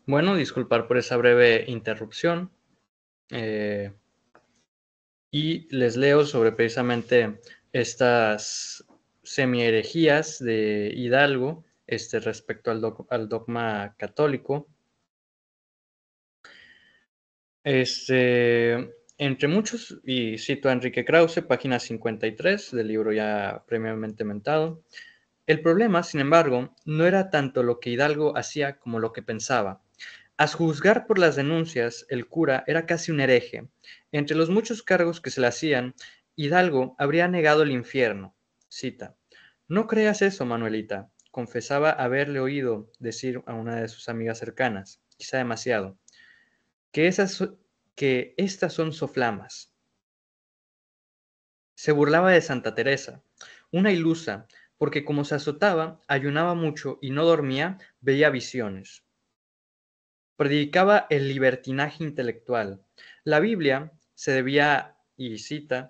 Bueno, disculpar por esa breve interrupción. eh, y les leo sobre precisamente estas semi-herejías de Hidalgo respecto al dogma católico. Entre muchos, y cito a Enrique Krause, página 53 del libro ya previamente mentado. El problema, sin embargo, no era tanto lo que Hidalgo hacía como lo que pensaba. A juzgar por las denuncias, el cura era casi un hereje. Entre los muchos cargos que se le hacían, Hidalgo habría negado el infierno. Cita: "No creas eso, Manuelita", confesaba haberle oído decir a una de sus amigas cercanas, quizá demasiado, que, que estas son soflamas. Se burlaba de Santa Teresa, una ilusa, porque como se azotaba, ayunaba mucho y no dormía, veía visiones. Predicaba el libertinaje intelectual. La Biblia se debía, y cita,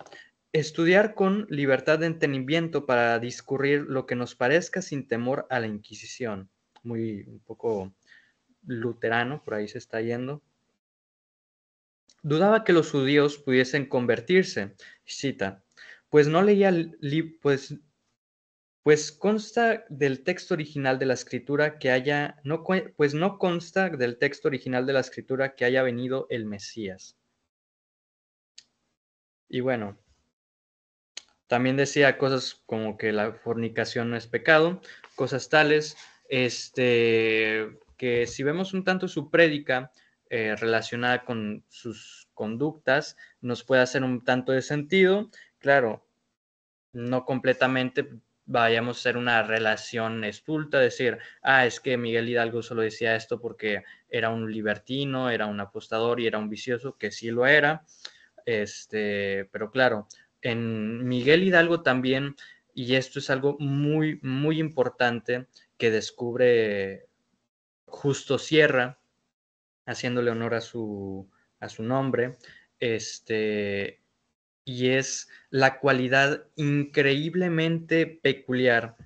estudiar con libertad de entendimiento para discurrir lo que nos parezca sin temor a la Inquisición. Muy un poco luterano, por ahí se está yendo. Dudaba que los judíos pudiesen convertirse, cita, pues no leía, pues consta del texto original de la escritura que haya, no, pues no consta del texto original de la escritura que haya venido el Mesías. Y bueno, también decía cosas como que la fornicación no es pecado, cosas tales, que si vemos un tanto su prédica relacionada con sus conductas, nos puede hacer un tanto de sentido. Claro, no completamente vayamos a hacer una relación estulta, decir, es que Miguel Hidalgo solo decía esto porque era un libertino, era un apostador y era un vicioso, que sí lo era, pero claro, en Miguel Hidalgo también, y esto es algo muy, muy importante que descubre Justo Sierra, haciéndole honor a su nombre, y es la cualidad increíblemente peculiar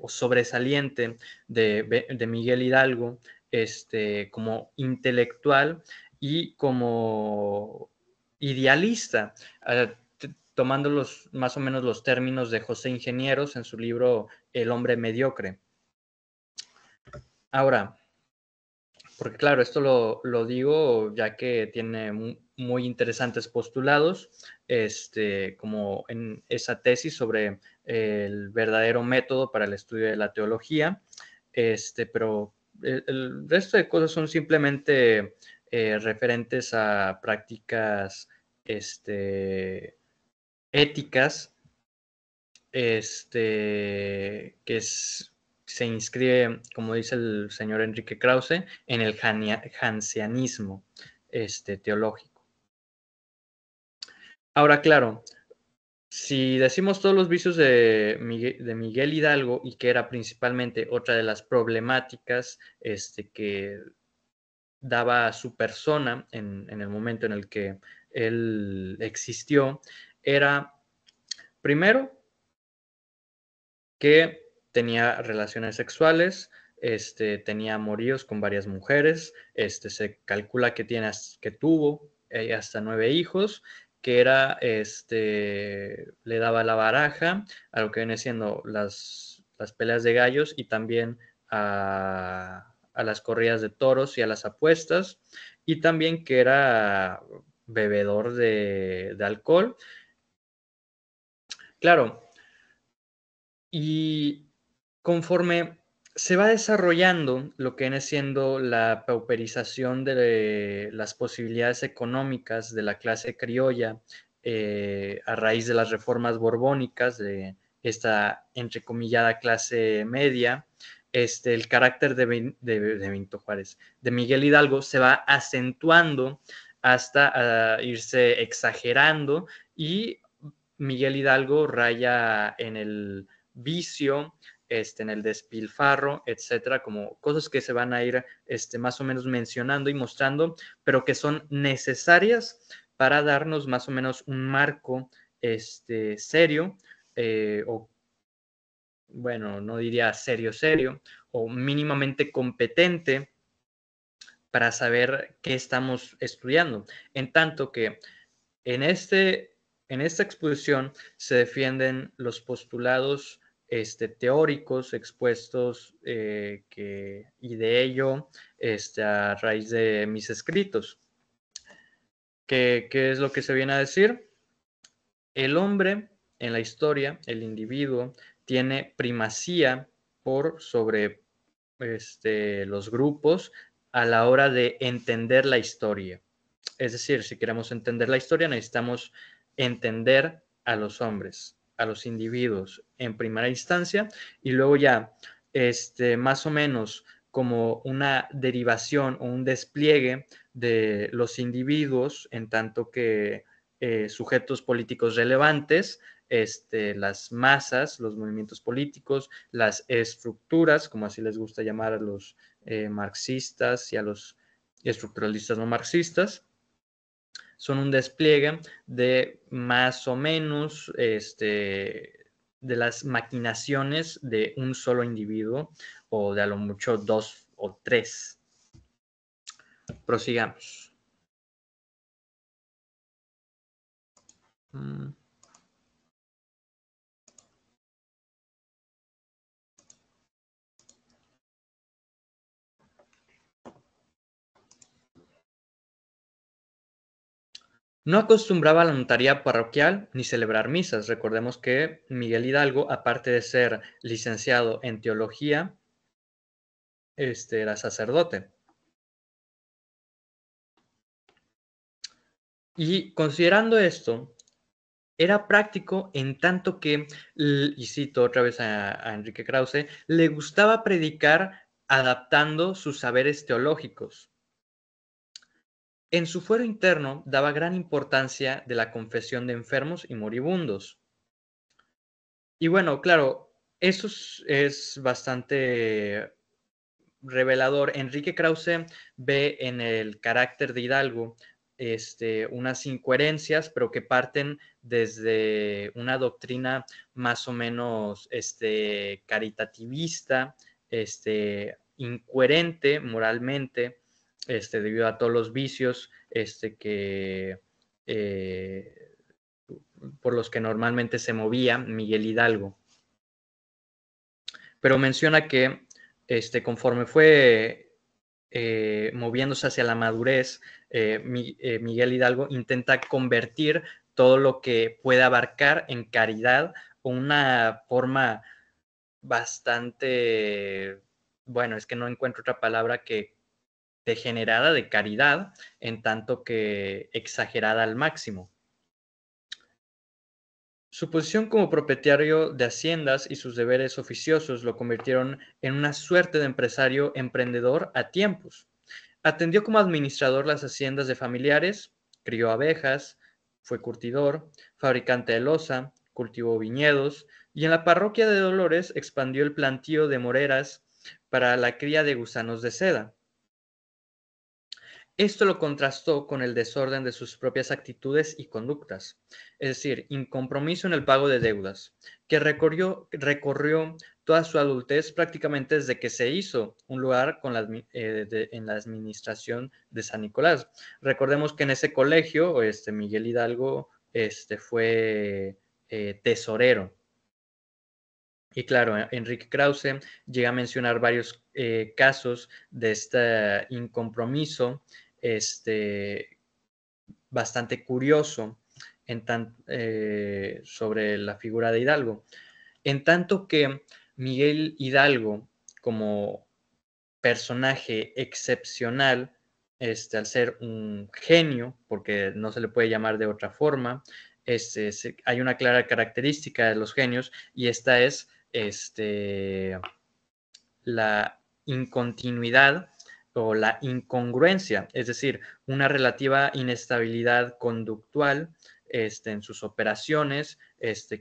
o sobresaliente de Miguel Hidalgo como intelectual y como idealista, tomando más o menos los términos de José Ingenieros en su libro El hombre mediocre. Ahora, porque claro, esto lo digo ya que tiene muy interesantes postulados, como en esa tesis sobre el verdadero método para el estudio de la teología, pero el resto de cosas son simplemente referentes a prácticas éticas, que se inscribe, como dice el señor Enrique Krause, en el janseanismo teológico. Ahora, claro, si decimos todos los vicios de Miguel Hidalgo y que era principalmente otra de las problemáticas que daba a su persona en el momento en el que él existió, era primero que tenía relaciones sexuales, tenía amoríos con varias mujeres, se calcula que tuvo hasta 9 hijos, que era, le daba la baraja a lo que viene siendo las peleas de gallos y también a las corridas de toros y a las apuestas, y también que era bebedor de alcohol. Claro, y conforme se va desarrollando lo que viene siendo la pauperización de las posibilidades económicas de la clase criolla, a raíz de las reformas borbónicas de esta entrecomillada clase media, el carácter de Benito Juárez, de Miguel Hidalgo, se va acentuando hasta irse exagerando, y Miguel Hidalgo raya en el vicio, en el despilfarro, etcétera, como cosas que se van a ir más o menos mencionando y mostrando, pero que son necesarias para darnos más o menos un marco serio, o bueno, no diría serio, serio, o mínimamente competente para saber qué estamos estudiando. En tanto que en esta exposición se defienden los postulados teóricos expuestos y de ello a raíz de mis escritos. ¿Qué es lo que se viene a decir? El hombre en la historia, el individuo, tiene primacía por sobre los grupos a la hora de entender la historia. Es decir, si queremos entender la historia, necesitamos entender a los hombres, a los individuos en primera instancia, y luego ya, más o menos como una derivación o un despliegue de los individuos en tanto que sujetos políticos relevantes, las masas, los movimientos políticos, las estructuras, como así les gusta llamar a los marxistas y a los estructuralistas no marxistas, son un despliegue de más o menos de las maquinaciones de un solo individuo o de a lo mucho dos o tres. Prosigamos. No acostumbraba a la notaría parroquial ni celebrar misas. Recordemos que Miguel Hidalgo, aparte de ser licenciado en teología, era sacerdote. Y considerando esto, era práctico en tanto que, y cito otra vez a Enrique Krause, le gustaba predicar adaptando sus saberes teológicos. En su fuero interno daba gran importancia de la confesión de enfermos y moribundos. Y bueno, claro, eso es bastante revelador. Enrique Krause ve en el carácter de Hidalgo unas incoherencias, pero que parten desde una doctrina más o menos caritativista, incoherente moralmente, debido a todos los vicios eh, por los que normalmente se movía Miguel Hidalgo. Pero menciona que conforme fue moviéndose hacia la madurez, Miguel Hidalgo intenta convertir todo lo que puede abarcar en caridad o una forma bastante, bueno, es que no encuentro otra palabra que degenerada de caridad, en tanto que exagerada al máximo. Su posición como propietario de haciendas y sus deberes oficiosos lo convirtieron en una suerte de empresario emprendedor a tiempos. Atendió como administrador las haciendas de familiares, crió abejas, fue curtidor, fabricante de loza, cultivó viñedos y en la parroquia de Dolores expandió el plantío de moreras para la cría de gusanos de seda. Esto lo contrastó con el desorden de sus propias actitudes y conductas, es decir, incompromiso en el pago de deudas, que recorrió toda su adultez prácticamente desde que se hizo un lugar en la administración de San Nicolás. Recordemos que en ese colegio Miguel Hidalgo fue tesorero. Y claro, Enrique Krause llega a mencionar varios casos de este incompromiso bastante curioso sobre la figura de Hidalgo. En tanto que Miguel Hidalgo, como personaje excepcional, al ser un genio, porque no se le puede llamar de otra forma, hay una clara característica de los genios y esta es la incontinuidad o la incongruencia, es decir, una relativa inestabilidad conductual en sus operaciones,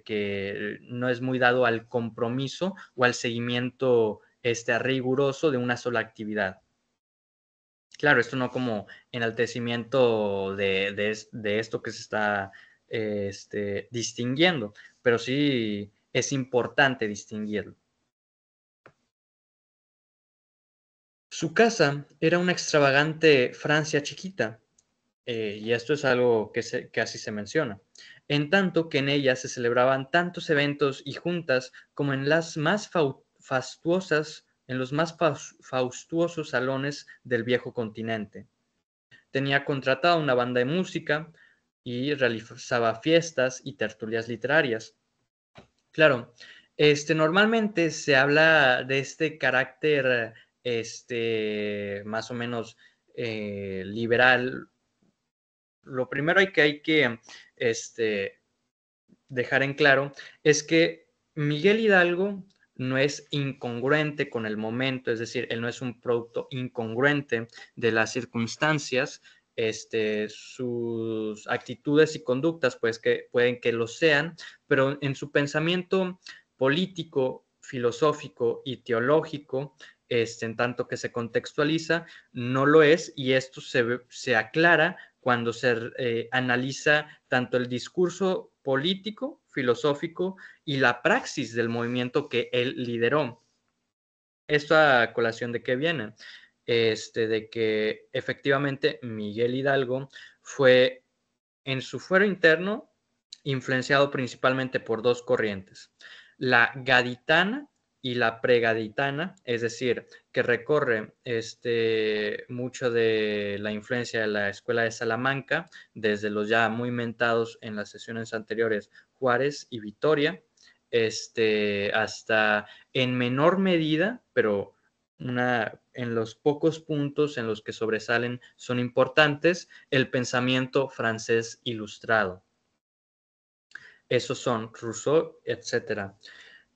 que no es muy dado al compromiso o al seguimiento riguroso de una sola actividad. Claro, esto no como enaltecimiento de esto que se está distinguiendo, pero sí es importante distinguirlo. Su casa era una extravagante Francia chiquita, y esto es algo que así se menciona, en tanto que en ella se celebraban tantos eventos y juntas como en las más fastuosas, en los más faustuosos salones del viejo continente. Tenía contratada una banda de música y realizaba fiestas y tertulias literarias. Claro, normalmente se habla de este carácter, más o menos liberal. Lo primero hay que dejar en claro es que Miguel Hidalgo no es incongruente con el momento, es decir, él no es un producto incongruente de las circunstancias. Sus actitudes y conductas pues que pueden que lo sean, pero en su pensamiento político, filosófico y teológico, en tanto que se contextualiza, no lo es, y esto se aclara cuando se analiza tanto el discurso político, filosófico y la praxis del movimiento que él lideró. ¿Esto a colación de qué viene? De que efectivamente Miguel Hidalgo fue en su fuero interno influenciado principalmente por dos corrientes, la gaditana y la pregaditana, es decir, que recorre mucho de la influencia de la escuela de Salamanca, desde los ya muy mentados en las sesiones anteriores Juárez y Vitoria, hasta en menor medida, pero en los pocos puntos en los que sobresalen son importantes, el pensamiento francés ilustrado. Esos son Rousseau, etcétera.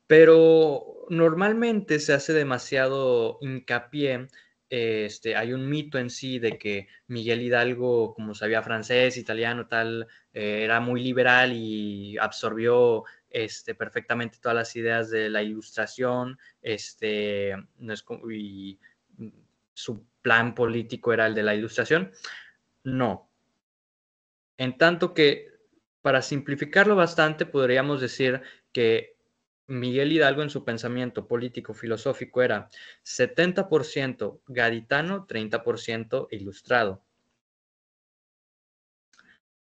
Pero normalmente se hace demasiado hincapié, hay un mito en sí de que Miguel Hidalgo, como sabía francés, italiano, tal, era muy liberal y absorbió perfectamente todas las ideas de la ilustración, no es como, y su plan político era el de la ilustración. No. En tanto que, para simplificarlo bastante, podríamos decir que Miguel Hidalgo en su pensamiento político filosófico era 70% gaditano, 30% ilustrado.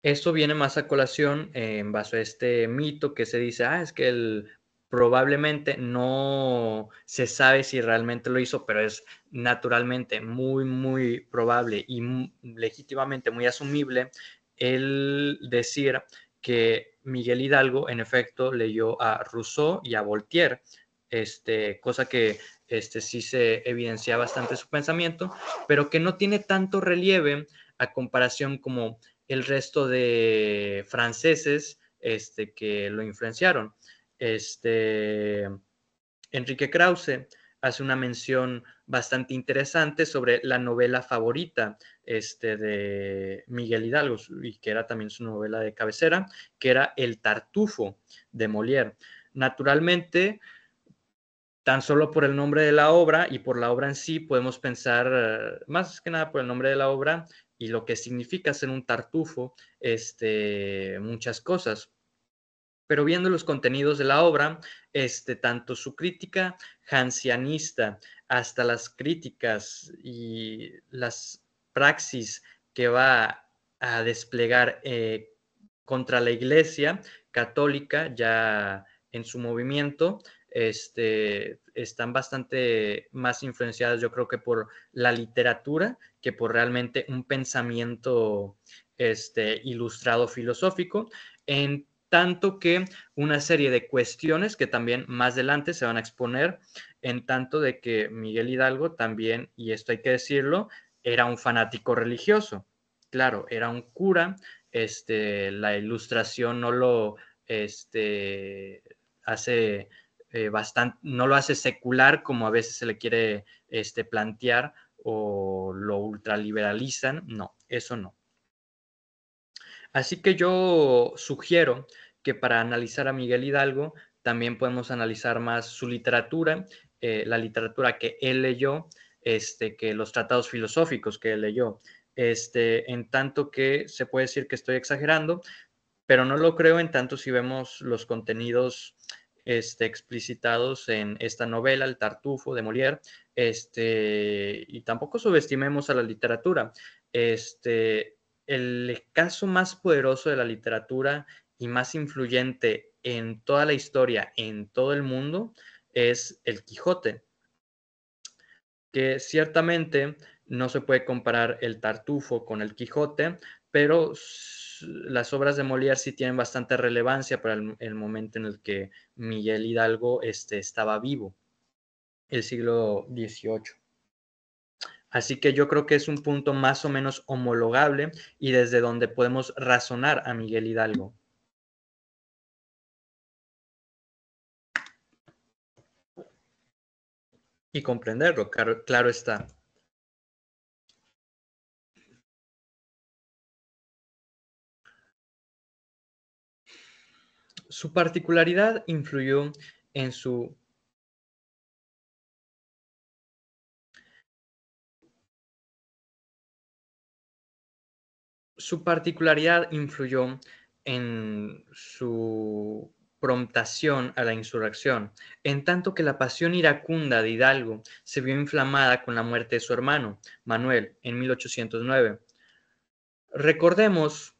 Esto viene más a colación en base a este mito que se dice, es que él probablemente no se sabe si realmente lo hizo, pero es naturalmente muy, muy probable y legítimamente muy asumible el decir que Miguel Hidalgo en efecto leyó a Rousseau y a Voltaire, cosa que sí se evidencia bastante su pensamiento, pero que no tiene tanto relieve a comparación como el resto de franceses que lo influenciaron. Enrique Krause hace una mención bastante interesante sobre la novela favorita de Miguel Hidalgo, y que era también su novela de cabecera, que era El Tartufo de Molière. Naturalmente, tan solo por el nombre de la obra y por la obra en sí podemos pensar, más que nada por el nombre de la obra y lo que significa ser un tartufo, muchas cosas. Pero viendo los contenidos de la obra, tanto su crítica hansianista hasta las críticas y las praxis que va a desplegar contra la Iglesia católica ya en su movimiento, están bastante más influenciadas, yo creo que por la literatura que por realmente un pensamiento ilustrado filosófico, en tanto que una serie de cuestiones que también más adelante se van a exponer, en tanto de que Miguel Hidalgo también, y esto hay que decirlo, era un fanático religioso. Claro, era un cura, la ilustración no lo hace bastante, no lo hace secular como a veces se le quiere plantear o lo ultraliberalizan, no, eso no. Así que yo sugiero que para analizar a Miguel Hidalgo también podemos analizar más su literatura, la literatura que él leyó, que los tratados filosóficos que él leyó. En tanto que se puede decir que estoy exagerando, pero no lo creo en tanto si vemos los contenidos explicitados en esta novela, El Tartufo de Molière, y tampoco subestimemos a la literatura. El caso más poderoso de la literatura y más influyente en toda la historia, en todo el mundo, es El Quijote, que ciertamente no se puede comparar El Tartufo con El Quijote, pero las obras de Molière sí tienen bastante relevancia para el momento en el que Miguel Hidalgo estaba vivo, el siglo XVIII. Así que yo creo que es un punto más o menos homologable y desde donde podemos razonar a Miguel Hidalgo. Y comprenderlo, claro está. Su particularidad influyó en su particularidad influyó en su promptación a la insurrección, en tanto que la pasión iracunda de Hidalgo se vio inflamada con la muerte de su hermano, Manuel, en 1809. Recordemos,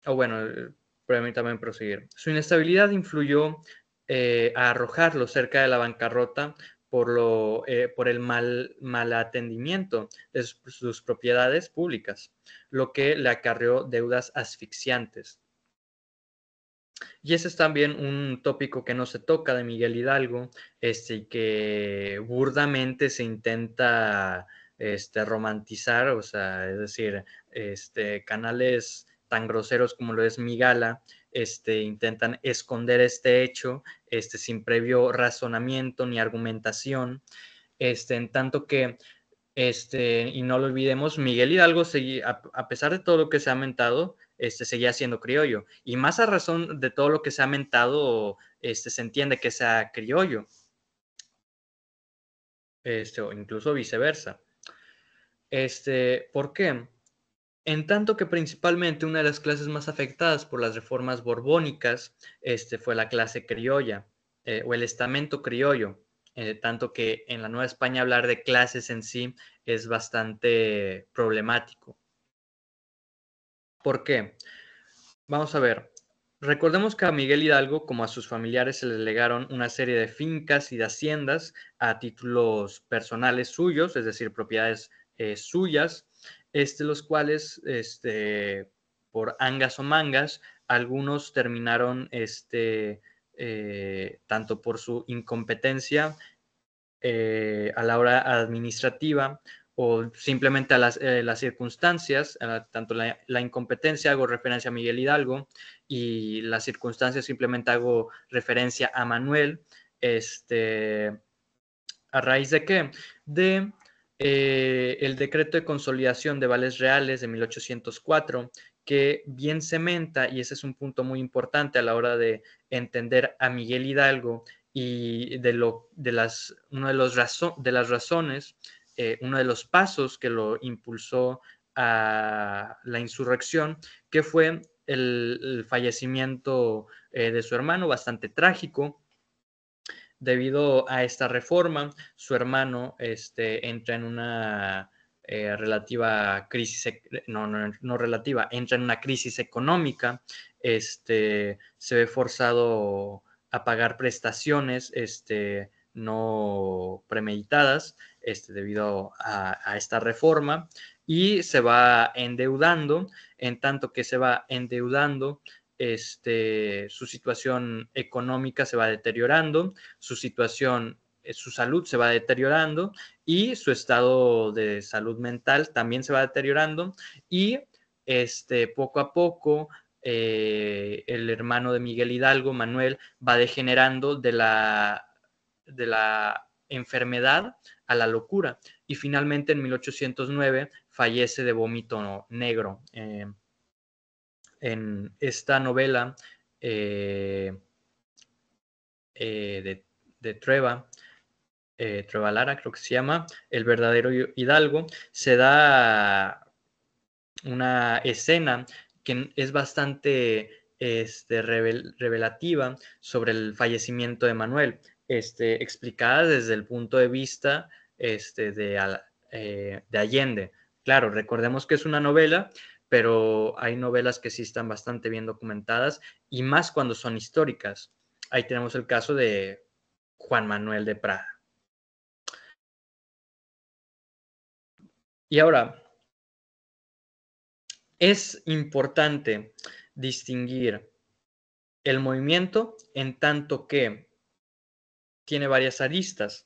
o bueno, permítame proseguir, su inestabilidad influyó a arrojarlo cerca de la bancarrota por el mal atendimiento de sus propiedades públicas, lo que le acarreó deudas asfixiantes. Y ese es también un tópico que no se toca de Miguel Hidalgo, y que burdamente se intenta romantizar, o sea, es decir, canales tan groseros como lo es Migala, intentan esconder este hecho, sin previo razonamiento ni argumentación, en tanto que y no lo olvidemos, Miguel Hidalgo, a pesar de todo lo que se ha mentado, seguía siendo criollo. Y más a razón de todo lo que se ha mentado, se entiende que sea criollo, o incluso viceversa. ¿Por qué? En tanto que principalmente una de las clases más afectadas por las reformas borbónicas fue la clase criolla, o el estamento criollo, tanto que en la Nueva España hablar de clases en sí es bastante problemático. ¿Por qué? Vamos a ver. Recordemos que a Miguel Hidalgo, como a sus familiares, se le legaron una serie de fincas y de haciendas a títulos personales suyos, es decir, propiedades suyas, los cuales, por angas o mangas, algunos terminaron, tanto por su incompetencia a la hora administrativa o simplemente a las circunstancias, tanto la incompetencia, hago referencia a Miguel Hidalgo, y las circunstancias simplemente hago referencia a Manuel, ¿a raíz de qué? De el decreto de consolidación de vales reales de 1804, que bien cementa, y ese es un punto muy importante a la hora de entender a Miguel Hidalgo y de las razones, uno de los pasos que lo impulsó a la insurrección, que fue el fallecimiento de su hermano, bastante trágico. Debido a esta reforma, su hermano entra en una relativa crisis, no relativa, entra en una crisis económica, se ve forzado a pagar prestaciones no premeditadas debido a esta reforma, y se va endeudando. En tanto que se va endeudando, su situación económica se va deteriorando, su situación, su salud se va deteriorando, y su estado de salud mental también se va deteriorando, y poco a poco el hermano de Miguel Hidalgo, Manuel, va degenerando de la enfermedad a la locura, y finalmente en 1809 fallece de vómito negro. En esta novela de Trueba, Trueba Lara creo que se llama, El verdadero Hidalgo, se da una escena que es bastante revelativa sobre el fallecimiento de Manuel, explicada desde el punto de vista de Allende. Claro, recordemos que es una novela, pero hay novelas que sí están bastante bien documentadas y más cuando son históricas. Ahí tenemos el caso de Juan Manuel de Prada. Y ahora, es importante distinguir el movimiento en tanto que tiene varias aristas.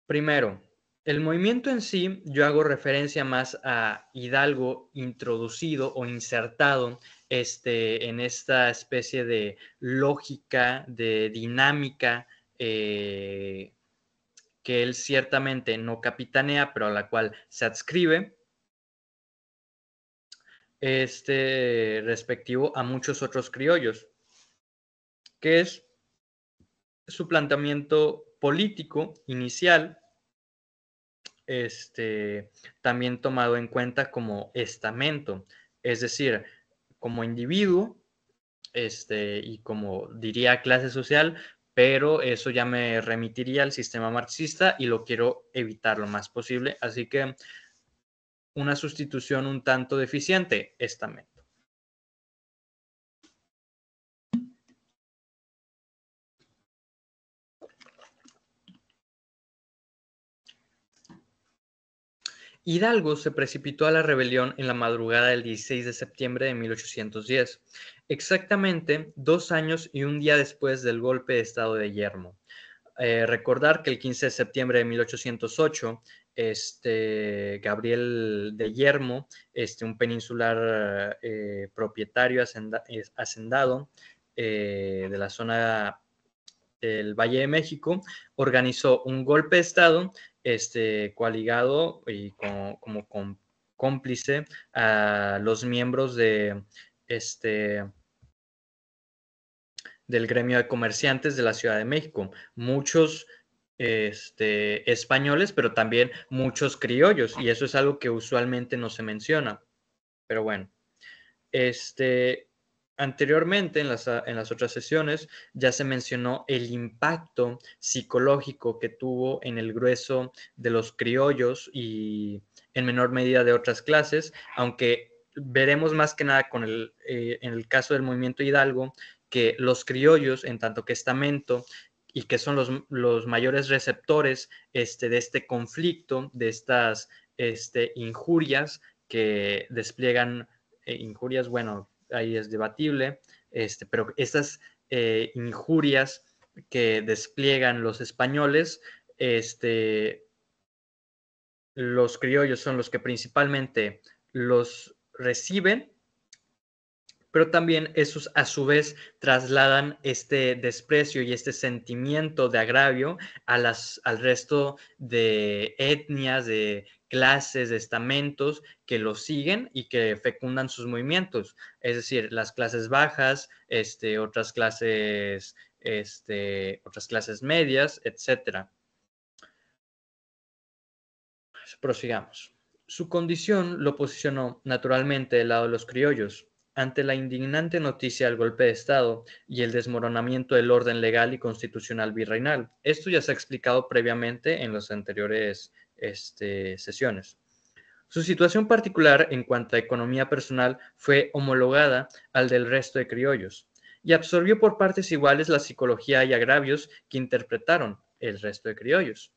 Primero, el movimiento en sí, yo hago referencia más a Hidalgo introducido o insertado en esta especie de lógica, de dinámica que él ciertamente no capitanea, pero a la cual se adscribe, respectivo a muchos otros criollos, que es su planteamiento político inicial, también tomado en cuenta como estamento, es decir, como individuo, y como diría clase social, pero eso ya me remitiría al sistema marxista y lo quiero evitar lo más posible, así que una sustitución un tanto deficiente, estamento. Hidalgo se precipitó a la rebelión en la madrugada del 16 de septiembre de 1810, exactamente 2 años y un día después del golpe de estado de Yermo. Recordar que el 15 de septiembre de 1808, Gabriel de Yermo, un peninsular propietario hacendado de la zona del Valle de México, organizó un golpe de Estado coaligado y como cómplice a los miembros del gremio de comerciantes de la Ciudad de México. Muchos españoles, pero también muchos criollos, y eso es algo que usualmente no se menciona. Pero bueno, anteriormente en las otras sesiones ya se mencionó el impacto psicológico que tuvo en el grueso de los criollos y en menor medida de otras clases, aunque veremos más que nada en el caso del movimiento Hidalgo que los criollos, en tanto que estamento, y que son los mayores receptores de este conflicto, de estas injurias que despliegan, injurias, bueno, ahí es debatible, pero estas injurias que despliegan los españoles, los criollos son los que principalmente los reciben, pero también esos a su vez trasladan este desprecio y este sentimiento de agravio al resto de etnias, de clases, de estamentos que los siguen y que fecundan sus movimientos. Es decir, las clases bajas, otras clases medias, etc. Prosigamos. Su condición lo posicionó naturalmente del lado de los criollos, ante la indignante noticia del golpe de Estado y el desmoronamiento del orden legal y constitucional virreinal. Esto ya se ha explicado previamente en las anteriores sesiones. Su situación particular en cuanto a economía personal fue homologada al del resto de criollos y absorbió por partes iguales la psicología y agravios que interpretaron el resto de criollos.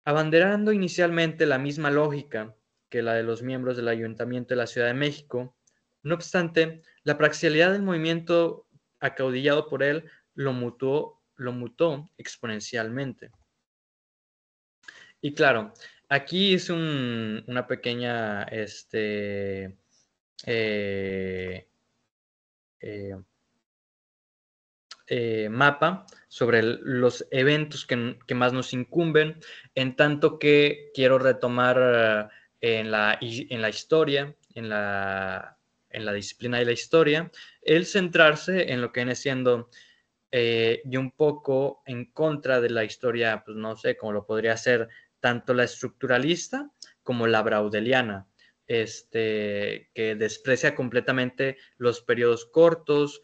Abanderando inicialmente la misma lógica que la de los miembros del Ayuntamiento de la Ciudad de México, no obstante, la parcialidad del movimiento acaudillado por él lo mutó exponencialmente. Y claro, aquí es una pequeña mapa sobre los eventos que más nos incumben, en tanto que quiero retomar en la historia, en la disciplina de la historia, el centrarse en lo que viene siendo y un poco en contra de la historia, pues no sé, cómo lo podría ser tanto la estructuralista como la braudeliana. que desprecia completamente los periodos cortos,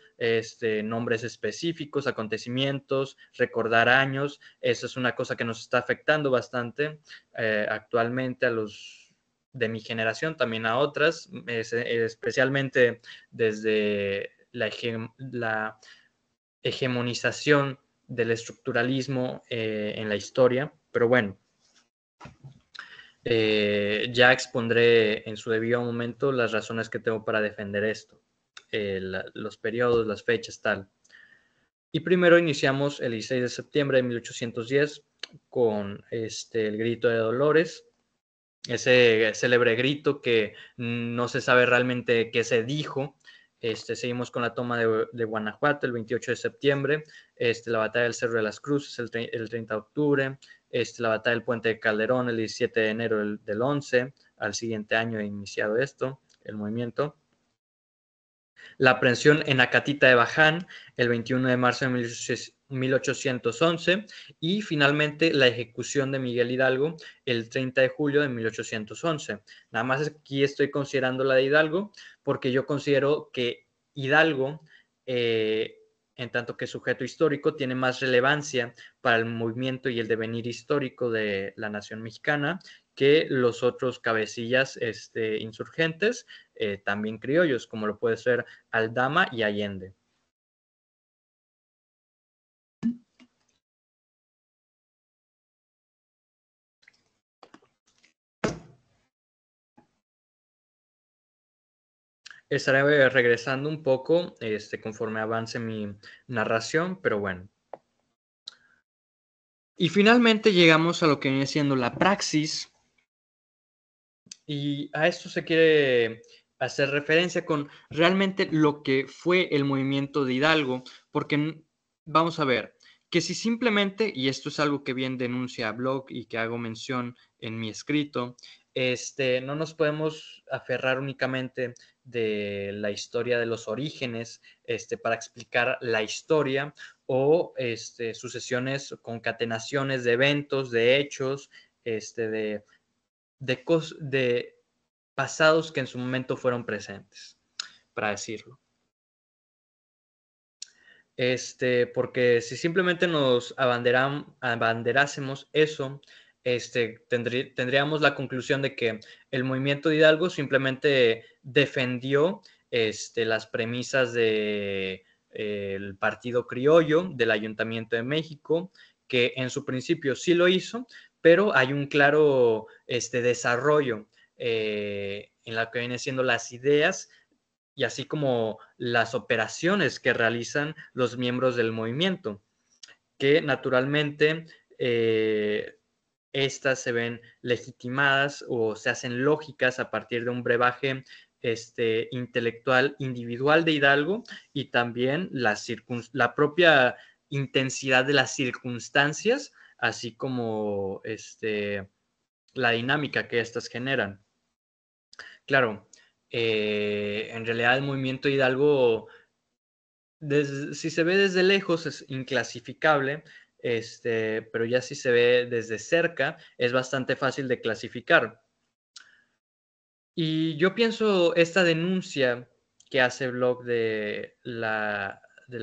nombres específicos, acontecimientos, recordar años. Eso es una cosa que nos está afectando bastante actualmente a los de mi generación, también a otras, especialmente desde la hegemonización del estructuralismo en la historia. Pero bueno, ya expondré en su debido momento las razones que tengo para defender esto, los periodos, las fechas, tal. Y primero iniciamos el 16 de septiembre de 1810 con el grito de Dolores, ese célebre grito que no se sabe realmente qué se dijo. Seguimos con la toma de Guanajuato el 28 de septiembre, la batalla del Cerro de las Cruces el 30 de octubre, la batalla del Puente de Calderón el 17 de enero del 11, al siguiente año he iniciado el movimiento. La aprehensión en Acatita de Baján el 21 de marzo de 1811 y finalmente la ejecución de Miguel Hidalgo el 30 de julio de 1811. Nada más aquí estoy considerando la de Hidalgo porque yo considero que Hidalgo, en tanto que sujeto histórico, tiene más relevancia para el movimiento y el devenir histórico de la nación mexicana que los otros cabecillas insurgentes, también criollos, como lo puede ser Aldama y Allende. Estaré regresando un poco conforme avance mi narración, pero bueno. Y finalmente llegamos a lo que viene siendo la praxis. Y a esto se quiere hacer referencia con realmente lo que fue el movimiento de Hidalgo, porque vamos a ver, que si simplemente, y esto es algo que bien denuncia Bloch y que hago mención en mi escrito, no nos podemos aferrar únicamente de la historia de los orígenes para explicar la historia o sucesiones, concatenaciones de eventos, de hechos, de pasados que en su momento fueron presentes, para decirlo. Porque si simplemente nos abanderásemos eso, tendríamos la conclusión de que el movimiento de Hidalgo simplemente defendió las premisas del Partido Criollo, del Ayuntamiento de México, que en su principio sí lo hizo, pero hay un claro desarrollo en lo que vienen siendo las ideas y así como las operaciones que realizan los miembros del movimiento, que naturalmente estas se ven legitimadas o se hacen lógicas a partir de un brebaje intelectual individual de Hidalgo y también la propia intensidad de las circunstancias, así como la dinámica que estas generan. Claro, en realidad el movimiento Hidalgo, si se ve desde lejos es inclasificable, pero ya si se ve desde cerca es bastante fácil de clasificar. Y yo pienso esta denuncia que hace Bloch de la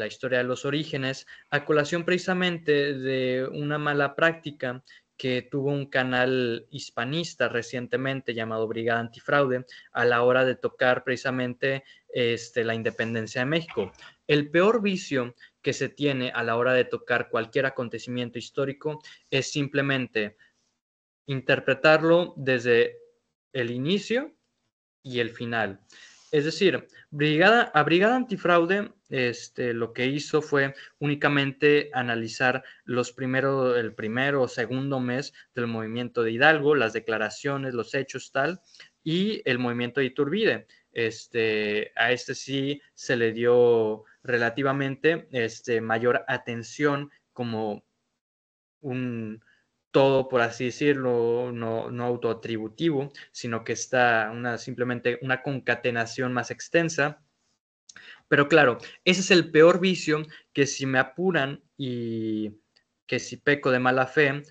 historia de los orígenes, a colación precisamente de una mala práctica que tuvo un canal hispanista recientemente llamado Brigada Antifraude a la hora de tocar precisamente la independencia de México. El peor vicio que se tiene a la hora de tocar cualquier acontecimiento histórico es simplemente interpretarlo desde el inicio y el final. Es decir, a Brigada Antifraude lo que hizo fue únicamente analizar el primero o segundo mes del movimiento de Hidalgo, las declaraciones, los hechos, tal, y el movimiento de Iturbide. A sí se le dio relativamente mayor atención como un todo, por así decirlo, no autoatributivo, sino que está simplemente una concatenación más extensa. Pero claro, ese es el peor vicio que si me apuran y que si peco de mala fe,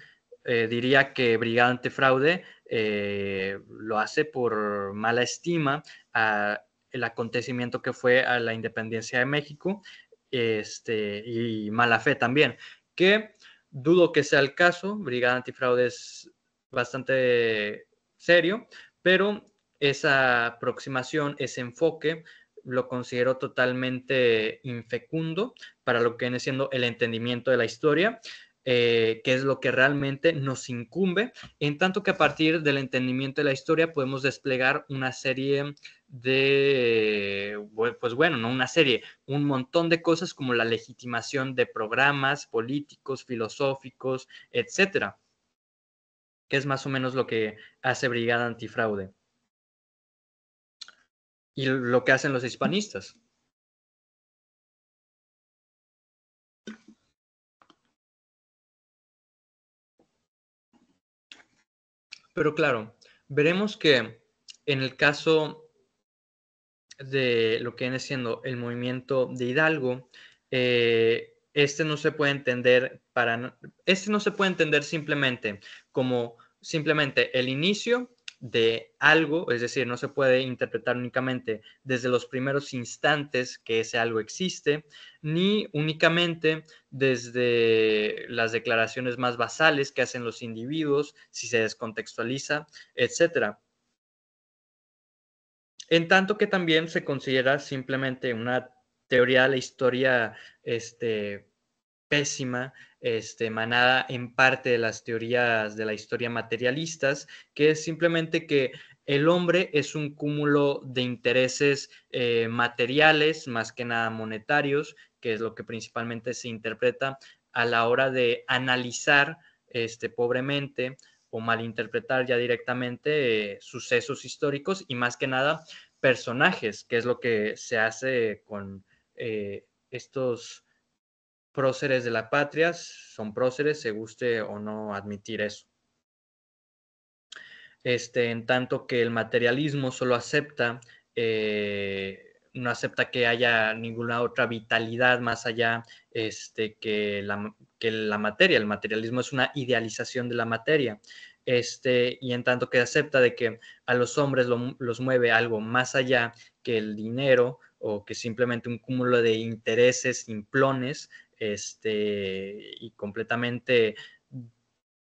diría que Brigada Antifraude lo hace por mala estima a el acontecimiento que fue a la independencia de México, y mala fe también, que dudo que sea el caso. Brigada Antifraude es bastante serio, pero esa aproximación, ese enfoque, lo considero totalmente infecundo para lo que viene siendo el entendimiento de la historia, que es lo que realmente nos incumbe, en tanto que a partir del entendimiento de la historia podemos desplegar una serie de, pues bueno, no una serie, un montón de cosas como la legitimación de programas políticos, filosóficos, etcétera, que es más o menos lo que hace Brigada Antifraude y lo que hacen los hispanistas. Pero claro, veremos que en el caso de lo que viene siendo el movimiento de Hidalgo, este no se puede entender este no se puede entender simplemente como simplemente el inicio de algo, es decir, no se puede interpretar únicamente desde los primeros instantes que ese algo existe, ni únicamente desde las declaraciones más basales que hacen los individuos, si se descontextualiza, etcétera. En tanto que también se considera simplemente una teoría de la historia pésima, emanada en parte de las teorías de la historia materialistas, que es simplemente que el hombre es un cúmulo de intereses materiales, más que nada monetarios, que es lo que principalmente se interpreta a la hora de analizar pobremente o malinterpretar ya directamente sucesos históricos y más que nada personajes, que es lo que se hace con estos próceres de la patria. Son próceres, se guste o no admitir eso. En tanto que el materialismo solo acepta, no acepta que haya ninguna otra vitalidad más allá que la materia. El materialismo es una idealización de la materia. Y en tanto que acepta de que a los hombres los mueve algo más allá que el dinero o que simplemente un cúmulo de intereses simplones, y completamente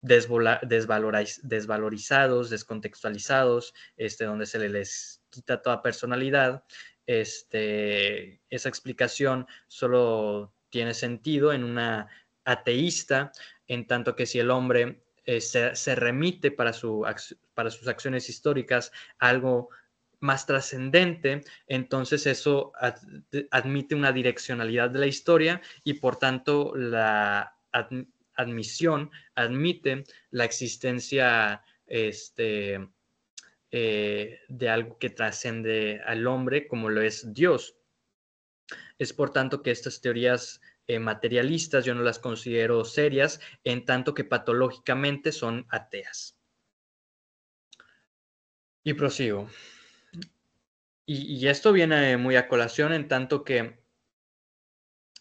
desvalorizados, descontextualizados, donde se les quita toda personalidad. Esa explicación solo tiene sentido en una ateísta, en tanto que si el hombre se remite para sus acciones históricas a algo más trascendente, entonces eso admite una direccionalidad de la historia y por tanto la admisión admite la existencia de algo que trasciende al hombre como lo es Dios. Es por tanto que estas teorías materialistas yo no las considero serias, en tanto que patológicamente son ateas. Y prosigo. Y esto viene muy a colación en tanto que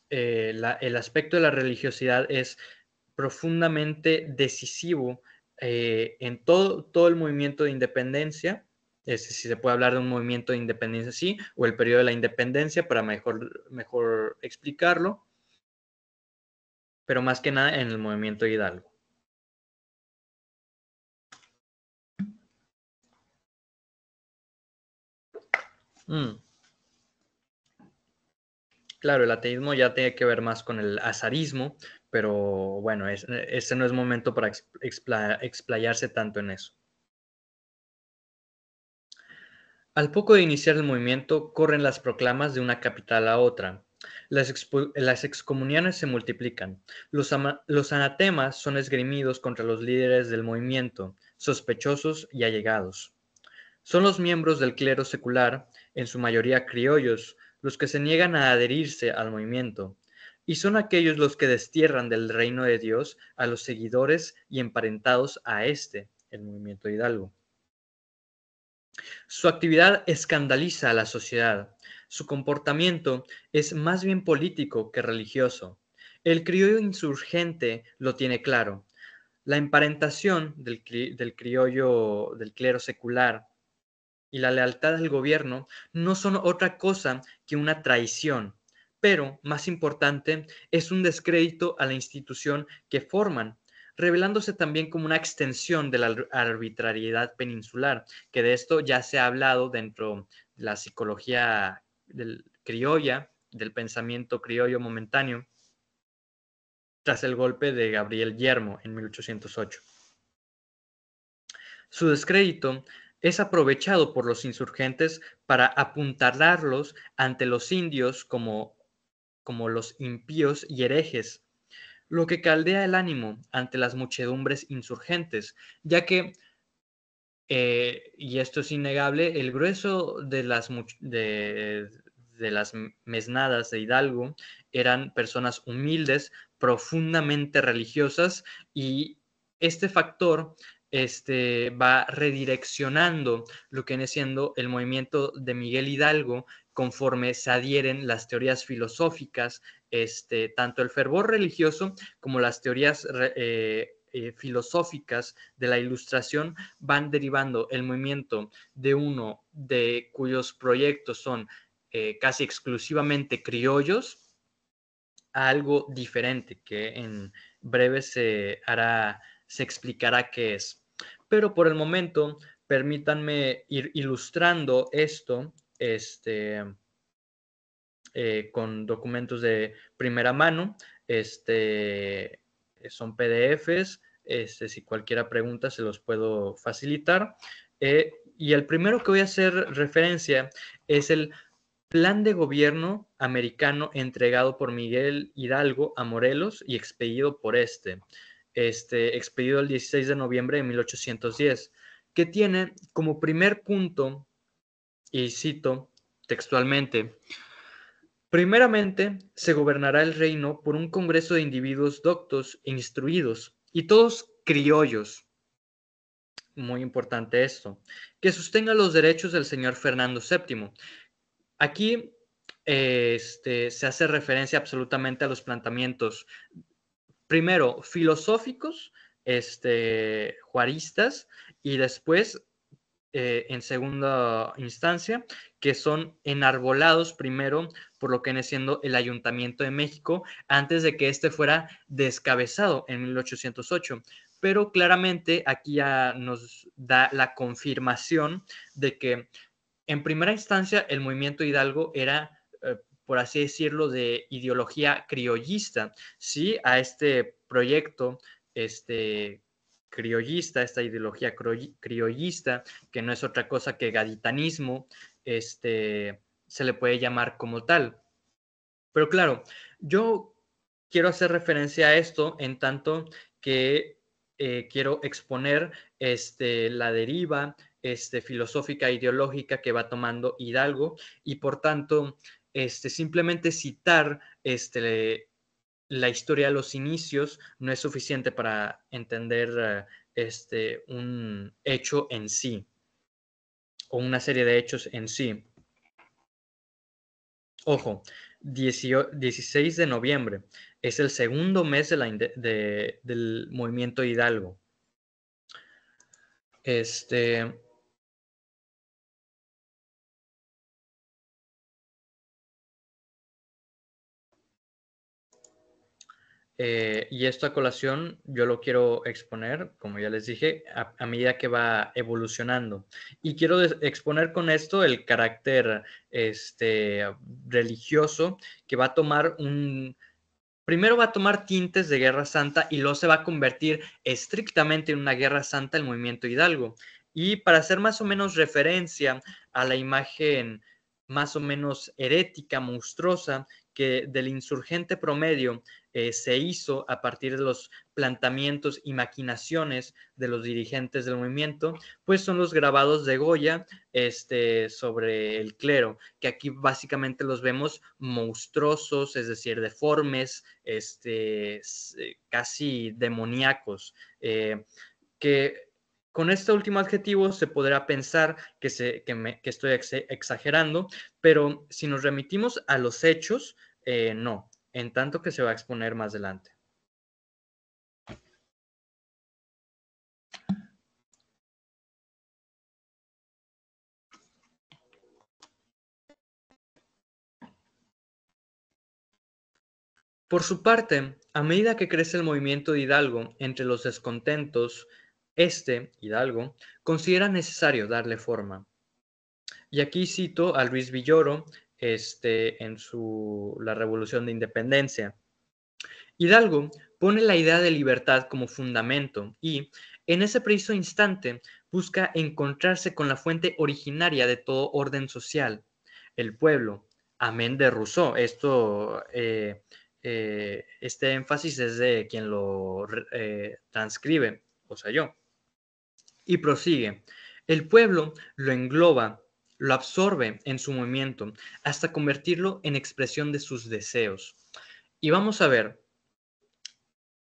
el aspecto de la religiosidad es profundamente decisivo en todo el movimiento de independencia. Si se puede hablar de un movimiento de independencia, sí, o el periodo de la independencia para mejor explicarlo, pero más que nada en el movimiento de Hidalgo. Mm. Claro, el ateísmo ya tiene que ver más con el azarismo, pero bueno, ese no es momento para explayarse tanto en eso. Al poco de iniciar el movimiento, corren las proclamas de una capital a otra. Las excomuniones se multiplican. Los anatemas son esgrimidos contra los líderes del movimiento, sospechosos y allegados. Son los miembros del clero secular, en su mayoría criollos, los que se niegan a adherirse al movimiento, y son aquellos los que destierran del reino de Dios a los seguidores y emparentados a el movimiento Hidalgo. Su actividad escandaliza a la sociedad. Su comportamiento es más bien político que religioso. El criollo insurgente lo tiene claro. La emparentación del criollo, del clero secular y la lealtad al gobierno no son otra cosa que una traición, pero, más importante, es un descrédito a la institución que forman, revelándose también como una extensión de la arbitrariedad peninsular, que de esto ya se ha hablado dentro de la psicología criolla, del pensamiento criollo momentáneo, tras el golpe de Gabriel Yermo en 1808. Su descrédito es aprovechado por los insurgentes para apuntalarlos ante los indios como los impíos y herejes, lo que caldea el ánimo ante las muchedumbres insurgentes, ya que, y esto es innegable, el grueso de las mesnadas de Hidalgo eran personas humildes, profundamente religiosas, y este factor va redireccionando lo que viene siendo el movimiento de Miguel Hidalgo conforme se adhieren las teorías filosóficas, tanto el fervor religioso como las teorías filosóficas de la Ilustración van derivando el movimiento de uno de cuyos proyectos son casi exclusivamente criollos a algo diferente que en breve se explicará qué es. Pero por el momento, permítanme ir ilustrando esto con documentos de primera mano. Son PDFs. Si cualquiera pregunta, se los puedo facilitar. Y el primero que voy a hacer referencia es el plan de gobierno americano entregado por Miguel Hidalgo a Morelos y expedido por expedido el 16 de noviembre de 1810, que tiene como primer punto, y cito textualmente: primeramente, se gobernará el reino por un congreso de individuos doctos e instruidos, y todos criollos, muy importante esto, que sostenga los derechos del señor Fernando VII. Aquí se hace referencia absolutamente a los planteamientos, primero, filosóficos, juaristas, y después, en segunda instancia, que son enarbolados primero por lo que viene siendo el Ayuntamiento de México, antes de que este fuera descabezado en 1808. Pero claramente aquí ya nos da la confirmación de que en primera instancia el movimiento Hidalgo era, por así decirlo, de ideología criollista. Sí, a este proyecto, criollista, esta ideología criollista, que no es otra cosa que gaditanismo, se le puede llamar como tal. Pero claro, yo quiero hacer referencia a esto en tanto que quiero exponer la deriva filosófica e ideológica que va tomando Hidalgo, y por tanto simplemente citar la historia de los inicios no es suficiente para entender un hecho en sí o una serie de hechos en sí. Ojo, 16 de noviembre es el segundo mes del movimiento Hidalgo. Este, y esta colación yo lo quiero exponer, como ya les dije, a medida que va evolucionando. Y quiero exponer con esto el carácter religioso que va a tomar primero va a tomar tintes de Guerra Santa y luego se va a convertir estrictamente en una Guerra Santa el movimiento Hidalgo. Y para hacer más o menos referencia a la imagen más o menos herética, monstruosa, que del insurgente promedio se hizo a partir de los planteamientos y maquinaciones de los dirigentes del movimiento, pues son los grabados de Goya sobre el clero, que aquí básicamente los vemos monstruosos, es decir, deformes, casi demoníacos, que con este último adjetivo se podrá pensar que estoy exagerando, pero si nos remitimos a los hechos, no, en tanto que se va a exponer más adelante. Por su parte, a medida que crece el movimiento de Hidalgo entre los descontentos, Hidalgo, considera necesario darle forma. Y aquí cito a Luis Villoro en La Revolución de Independencia. Hidalgo pone la idea de libertad como fundamento y, en ese preciso instante, busca encontrarse con la fuente originaria de todo orden social, el pueblo. Amén de Rousseau. Este énfasis es de quien lo transcribe, o sea, yo. Y prosigue. El pueblo lo engloba, lo absorbe en su movimiento, hasta convertirlo en expresión de sus deseos. Y vamos a ver,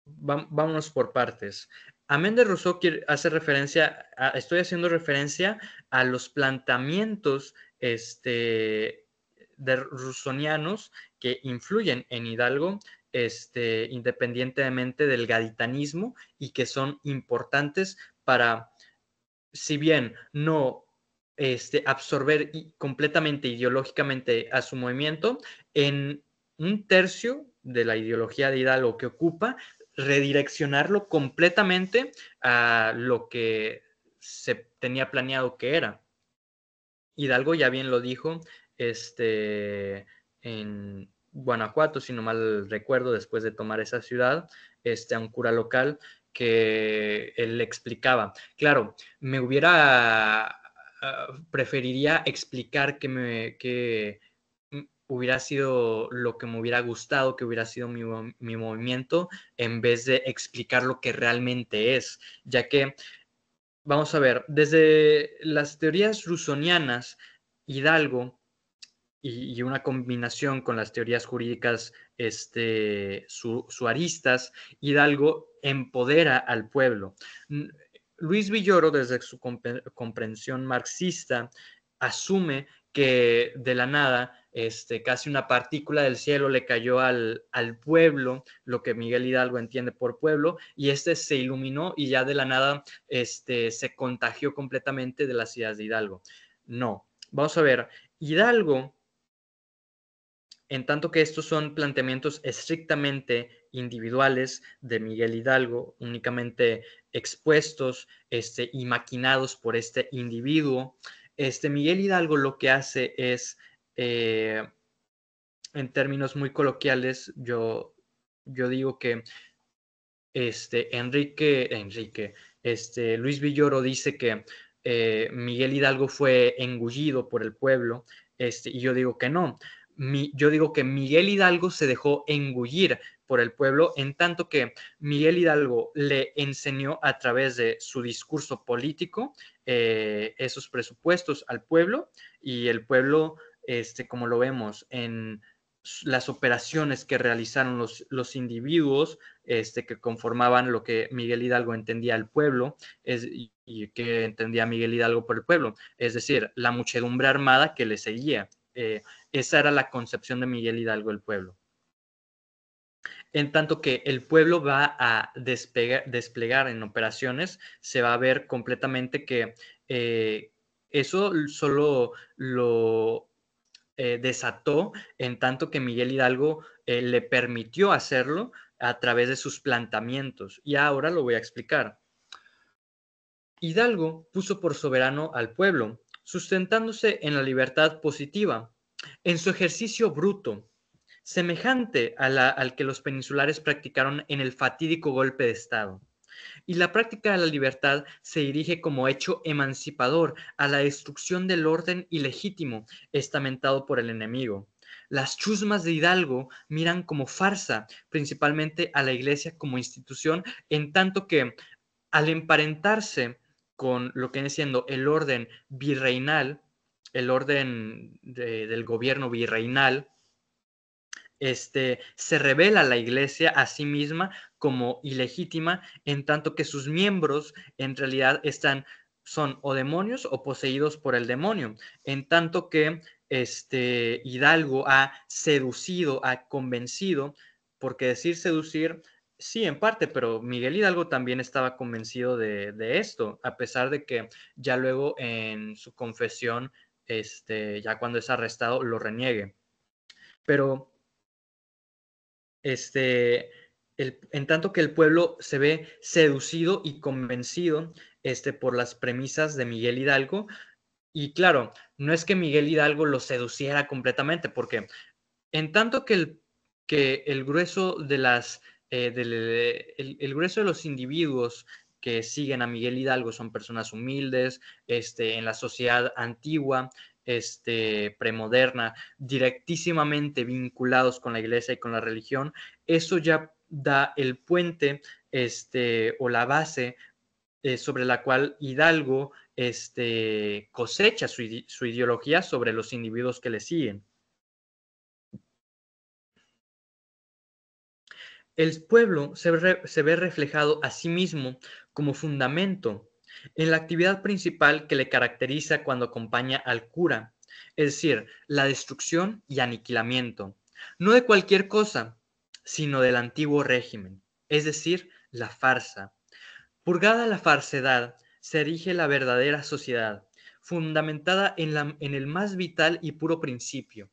vámonos por partes. Amén de Rousseau hace referencia, estoy haciendo referencia a los planteamientos de rusonianos que influyen en Hidalgo, independientemente del gaditanismo, y que son importantes para, si bien no absorber completamente ideológicamente a su movimiento, en un tercio de la ideología de Hidalgo que ocupa, redireccionarlo completamente a lo que se tenía planeado que era. Hidalgo ya bien lo dijo en Guanajuato, si no mal recuerdo, después de tomar esa ciudad, a un cura local que él le explicaba. Claro, me hubiera, preferiría explicar que hubiera sido lo que me hubiera gustado, que hubiera sido mi movimiento, en vez de explicar lo que realmente es, ya que vamos a ver, desde las teorías rusonianas, Hidalgo y una combinación con las teorías jurídicas suaristas, Hidalgo empodera al pueblo. Luis Villoro, desde su comprensión marxista, asume que de la nada casi una partícula del cielo le cayó al pueblo, lo que Miguel Hidalgo entiende por pueblo, y se iluminó y ya de la nada se contagió completamente de las ideas de Hidalgo. No, vamos a ver, Hidalgo, en tanto que estos son planteamientos estrictamente individuales de Miguel Hidalgo, únicamente expuestos y maquinados por este individuo, Miguel Hidalgo lo que hace es, en términos muy coloquiales, yo digo que Luis Villoro dice que Miguel Hidalgo fue engullido por el pueblo, y yo digo que no. Yo digo que Miguel Hidalgo se dejó engullir por el pueblo, en tanto que Miguel Hidalgo le enseñó a través de su discurso político esos presupuestos al pueblo, y el pueblo, como lo vemos en las operaciones que realizaron los individuos que conformaban lo que Miguel Hidalgo entendía el pueblo y que entendía Miguel Hidalgo por el pueblo, es decir, la muchedumbre armada que le seguía. Esa era la concepción de Miguel Hidalgo del pueblo. En tanto que el pueblo va a desplegar en operaciones, se va a ver completamente que eso solo lo desató en tanto que Miguel Hidalgo le permitió hacerlo a través de sus planteamientos. Y ahora lo voy a explicar. Hidalgo puso por soberano al pueblo, sustentándose en la libertad positiva, en su ejercicio bruto, semejante al que los peninsulares practicaron en el fatídico golpe de Estado. Y la práctica de la libertad se dirige como hecho emancipador a la destrucción del orden ilegítimo estamentado por el enemigo. Las chusmas de Hidalgo miran como farsa principalmente a la Iglesia como institución, en tanto que al emparentarse con lo que viene siendo el orden virreinal, el orden del gobierno virreinal, se revela la Iglesia a sí misma como ilegítima, en tanto que sus miembros en realidad son o demonios o poseídos por el demonio, en tanto que Hidalgo ha seducido, ha convencido, porque decir seducir, sí, en parte, pero Miguel Hidalgo también estaba convencido de esto, a pesar de que ya luego en su confesión, ya cuando es arrestado, lo reniegue. Pero en tanto que el pueblo se ve seducido y convencido por las premisas de Miguel Hidalgo. Y claro, no es que Miguel Hidalgo lo seduciera completamente, porque en tanto que el grueso de el grueso de los individuos que siguen a Miguel Hidalgo son personas humildes, en la sociedad antigua, premoderna, directísimamente vinculados con la iglesia y con la religión, eso ya da el puente, o la base sobre la cual Hidalgo cosecha su ideología sobre los individuos que le siguen. El pueblo se ve reflejado a sí mismo como fundamento en la actividad principal que le caracteriza cuando acompaña al cura, es decir, la destrucción y aniquilamiento, no de cualquier cosa, sino del antiguo régimen, es decir, la farsa. Purgada la falsedad, se erige la verdadera sociedad, fundamentada en el más vital y puro principio,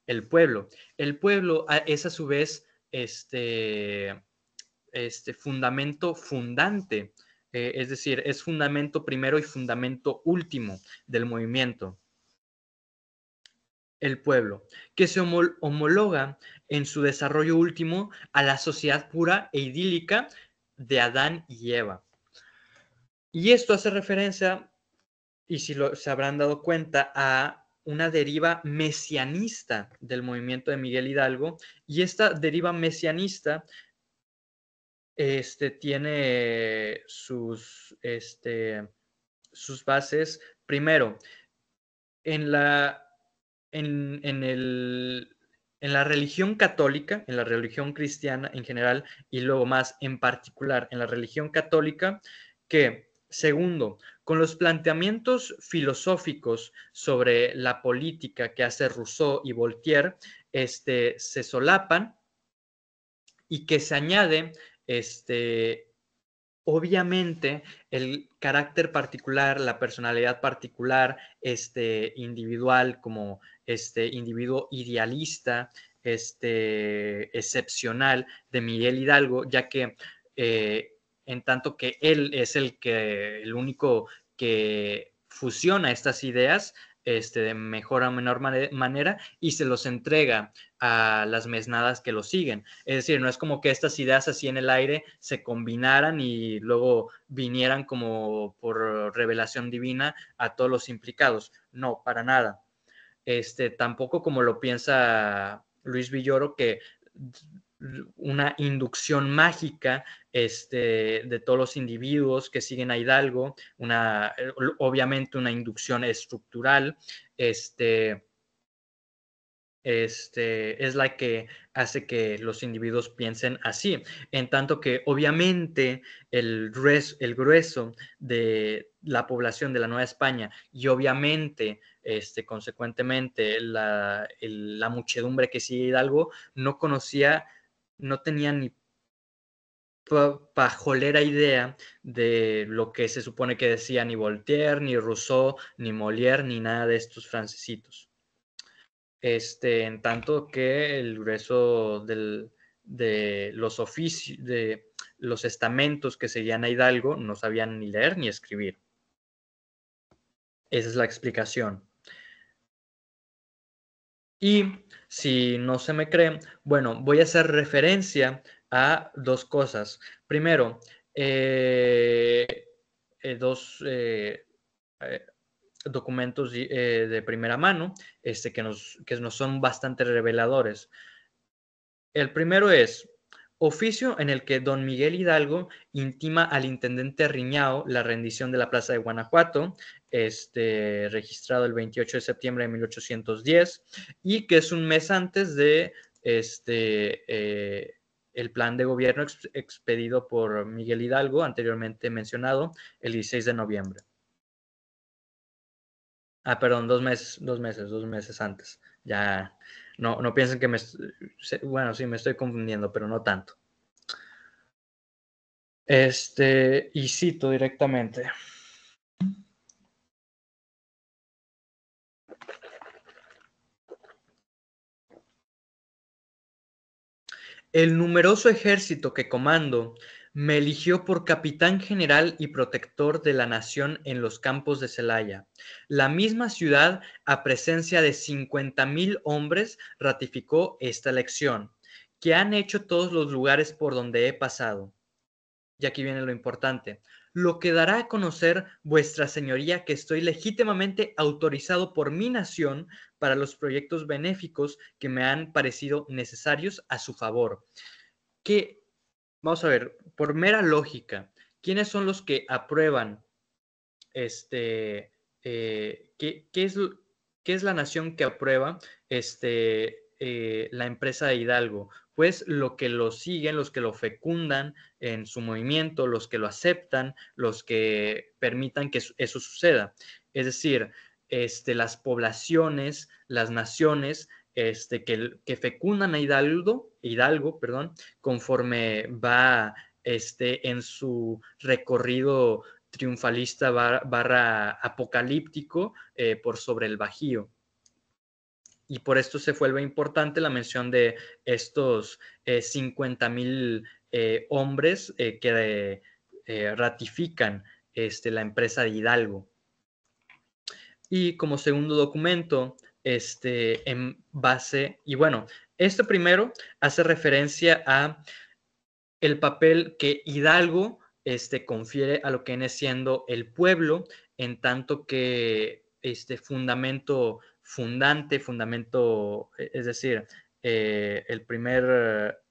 el pueblo. El pueblo es a su vez fundamento fundante, es decir, es fundamento primero y fundamento último del movimiento. El pueblo, que se homologa en su desarrollo último a la sociedad pura e idílica de Adán y Eva. Y esto hace referencia, y si se habrán dado cuenta, a una deriva mesianista del movimiento de Miguel Hidalgo, y esta deriva mesianista tiene sus bases, primero, en la, en el, en la religión católica, en la religión cristiana en general, y luego más en particular en la religión católica, que, segundo, con los planteamientos filosóficos sobre la política que hace Rousseau y Voltaire, se solapan, y que se añade, obviamente, el carácter particular, la personalidad particular, individual, como individuo idealista, excepcional de Miguel Hidalgo, ya que en tanto que él es el único que fusiona estas ideas, de mejor o menor manera, y se los entrega a las mesnadas que lo siguen. Es decir, no es como que estas ideas así en el aire se combinaran y luego vinieran como por revelación divina a todos los implicados. No, para nada. Tampoco como lo piensa Luis Villoro, que una inducción mágica de todos los individuos que siguen a Hidalgo, obviamente una inducción estructural, es la que hace que los individuos piensen así, en tanto que obviamente el grueso de la población de la Nueva España y obviamente consecuentemente la muchedumbre que sigue Hidalgo no conocía, no tenía ni pajolera idea de lo que se supone que decía ni Voltaire, ni Rousseau, ni Molière, ni nada de estos francesitos. En tanto que el grueso de los oficios, de los estamentos que seguían a Hidalgo no sabían ni leer ni escribir. Esa es la explicación. Y si no se me cree, bueno, voy a hacer referencia a dos cosas. Primero, dos documentos de primera mano que nos son bastante reveladores. El primero es oficio en el que don Miguel Hidalgo intima al intendente Riñao la rendición de la plaza de Guanajuato, registrado el 28 de septiembre de 1810, y que es un mes antes de el plan de gobierno expedido por Miguel Hidalgo, anteriormente mencionado, el 16 de noviembre. Ah, perdón, 2 meses antes. Ya, no piensen que bueno, sí, me estoy confundiendo, pero no tanto. Y cito directamente. El numeroso ejército que comando me eligió por capitán general y protector de la nación en los campos de Celaya. La misma ciudad, a presencia de 50,000 hombres, ratificó esta elección, que han hecho todos los lugares por donde he pasado. Y aquí viene lo importante. Lo que dará a conocer vuestra señoría que estoy legítimamente autorizado por mi nación para los proyectos benéficos que me han parecido necesarios a su favor. Que, vamos a ver, por mera lógica, ¿quiénes son los que aprueban qué es la nación que aprueba la empresa de Hidalgo? Pues lo que lo siguen, los que lo fecundan en su movimiento, los que lo aceptan, los que permitan que eso suceda. Es decir, las poblaciones, las naciones que fecundan a Hidalgo, perdón, conforme va en su recorrido triunfalista barra apocalíptico por sobre el Bajío. Y por esto se vuelve importante la mención de estos 50,000 hombres que ratifican la empresa de Hidalgo. Y como segundo documento, en base, y bueno, esto primero hace referencia a el papel que Hidalgo confiere a lo que viene siendo el pueblo, en tanto que fundamento, es decir, el primer,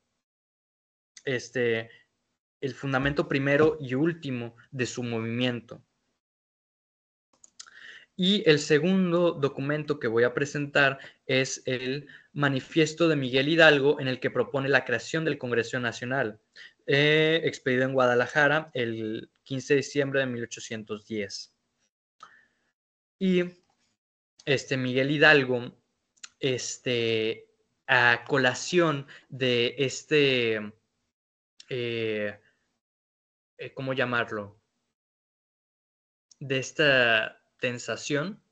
el fundamento primero y último de su movimiento. Y el segundo documento que voy a presentar es el Manifiesto de Miguel Hidalgo, en el que propone la creación del Congreso Nacional, expedido en Guadalajara el 15 de diciembre de 1810. Y Miguel Hidalgo, a colación de ¿cómo llamarlo? De esta tensación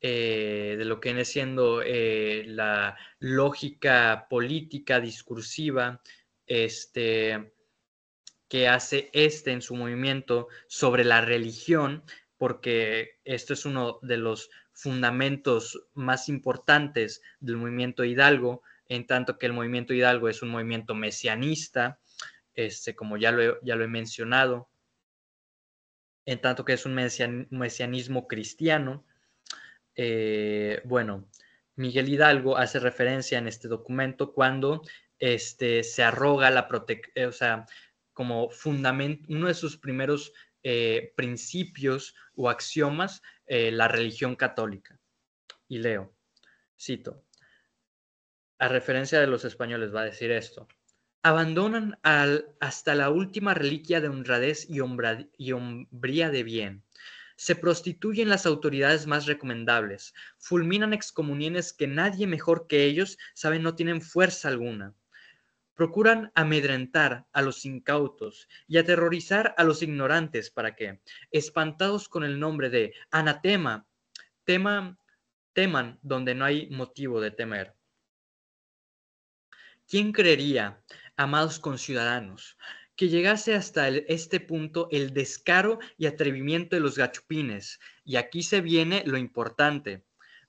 de lo que viene siendo la lógica política discursiva que hace en su movimiento sobre la religión, porque esto es uno de los fundamentos más importantes del movimiento Hidalgo, en tanto que el movimiento Hidalgo es un movimiento mesianista, como ya lo he mencionado, en tanto que es un mesianismo cristiano. Bueno, Miguel Hidalgo hace referencia en este documento cuando se arroga la protección, o sea, como fundamento, uno de sus primeros principios o axiomas, la religión católica. Y leo, cito, a referencia de los españoles va a decir esto: abandonan hasta la última reliquia de honradez y hombría de bien. Se prostituyen las autoridades más recomendables, fulminan excomuniones que nadie mejor que ellos sabe no tienen fuerza alguna. Procuran amedrentar a los incautos y aterrorizar a los ignorantes para que, espantados con el nombre de anatema, teman donde no hay motivo de temer. ¿Quién creería, amados conciudadanos, que llegase hasta este punto el descaro y atrevimiento de los gachupines? Y aquí se viene lo importante: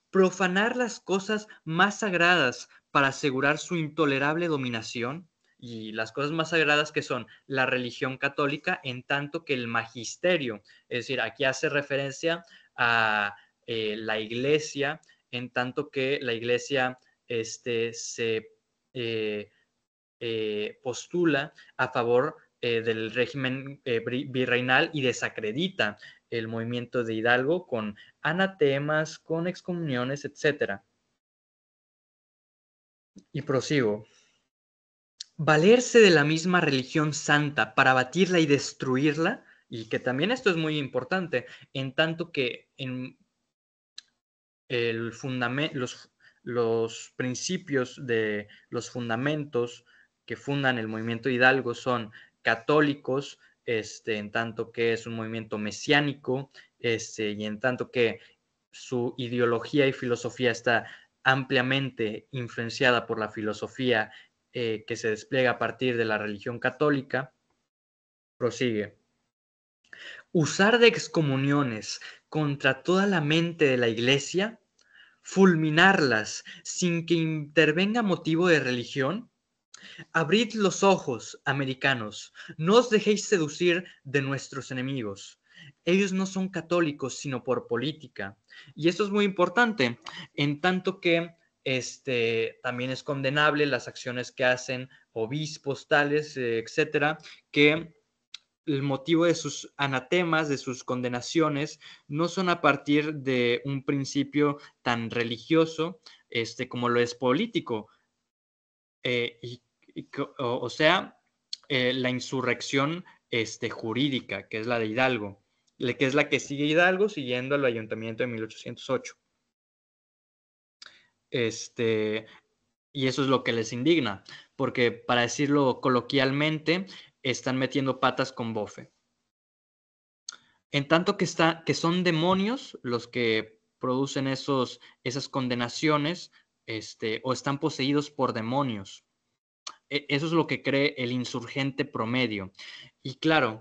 profanar las cosas más sagradas para asegurar su intolerable dominación. Y las cosas más sagradas que son la religión católica, en tanto que el magisterio, es decir, aquí hace referencia a la iglesia, en tanto que la iglesia se eh, postula a favor del régimen virreinal y desacredita el movimiento de Hidalgo con anatemas, con excomuniones, etc. Y prosigo. Valerse de la misma religión santa para batirla y destruirla, y que también esto es muy importante, en tanto que en los principios de los fundamentos que fundan el movimiento Hidalgo son católicos, en tanto que es un movimiento mesiánico, y en tanto que su ideología y filosofía está ampliamente influenciada por la filosofía que se despliega a partir de la religión católica, prosigue. Usar de excomuniones contra toda la mente de la Iglesia, fulminarlas sin que intervenga motivo de religión. Abrid los ojos, americanos, no os dejéis seducir de nuestros enemigos. Ellos no son católicos, sino por política. Y esto es muy importante, en tanto que también es condenable las acciones que hacen obispos tales, etcétera, que el motivo de sus anatemas, de sus condenaciones, no son a partir de un principio tan religioso como lo es político. O sea, la insurrección jurídica, que es la de Hidalgo, que es la que sigue Hidalgo siguiendo al ayuntamiento de 1808. Y eso es lo que les indigna, porque para decirlo coloquialmente, están metiendo patas con bofe. En tanto que son demonios los que producen esas condenaciones, o están poseídos por demonios. Eso es lo que cree el insurgente promedio. Y claro,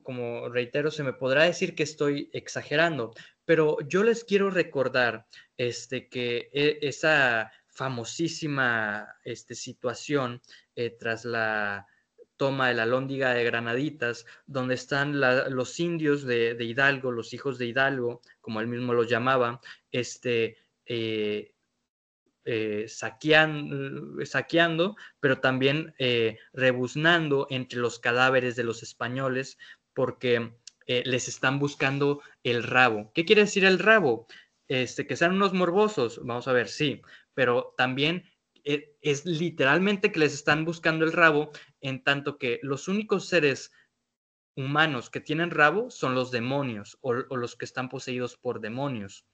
como reitero, se me podrá decir que estoy exagerando, pero yo les quiero recordar que esa famosísima situación tras la toma de la Alhóndiga de Granaditas, donde están los indios de Hidalgo, los hijos de Hidalgo, como él mismo los llamaba, eh, saqueando, pero también rebuznando entre los cadáveres de los españoles porque les están buscando el rabo. ¿Qué quiere decir el rabo? Que sean unos morbosos, vamos a ver, sí, pero también es literalmente que les están buscando el rabo, en tanto que los únicos seres humanos que tienen rabo son los demonios o los que están poseídos por demonios.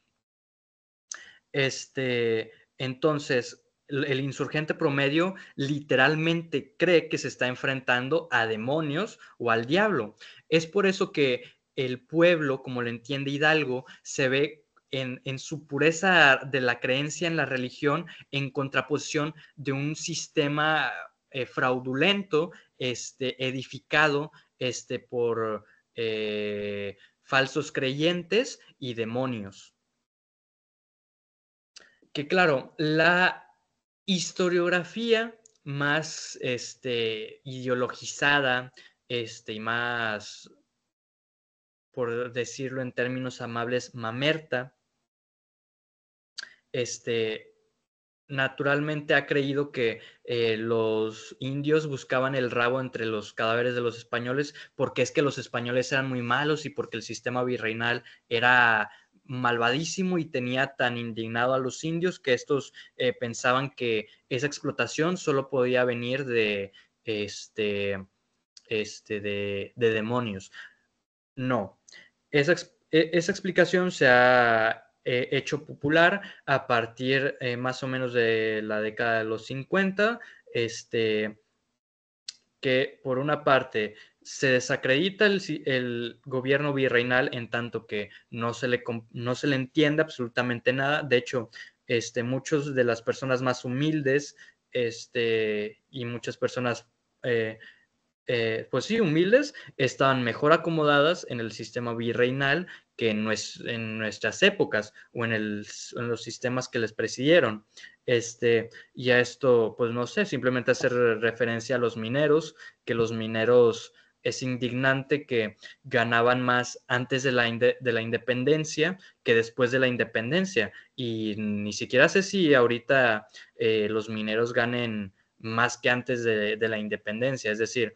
Entonces, el insurgente promedio literalmente cree que se está enfrentando a demonios o al diablo. Es por eso que el pueblo, como lo entiende Hidalgo, se ve en su pureza de la creencia en la religión en contraposición de un sistema fraudulento, edificado por falsos creyentes y demonios. Que claro, la historiografía más ideologizada y más, por decirlo en términos amables, mamerta, naturalmente ha creído que los indios buscaban el rabo entre los cadáveres de los españoles porque es que los españoles eran muy malos y porque el sistema virreinal era malvadísimo y tenía tan indignado a los indios que estos pensaban que esa explotación solo podía venir de demonios. No, esa explicación se ha hecho popular a partir más o menos de la década de los 50, que por una parte se desacredita el gobierno virreinal en tanto que no se le entiende absolutamente nada. De hecho, muchos de las personas más humildes y muchas personas pues sí, humildes, estaban mejor acomodadas en el sistema virreinal que en nuestras épocas o en los sistemas que les presidieron. Y a esto, pues no sé, simplemente hacer referencia a los mineros, que los mineros es indignante que ganaban más antes de la independencia que después de la independencia. Y ni siquiera sé si ahorita los mineros ganen más que antes de la independencia. Es decir,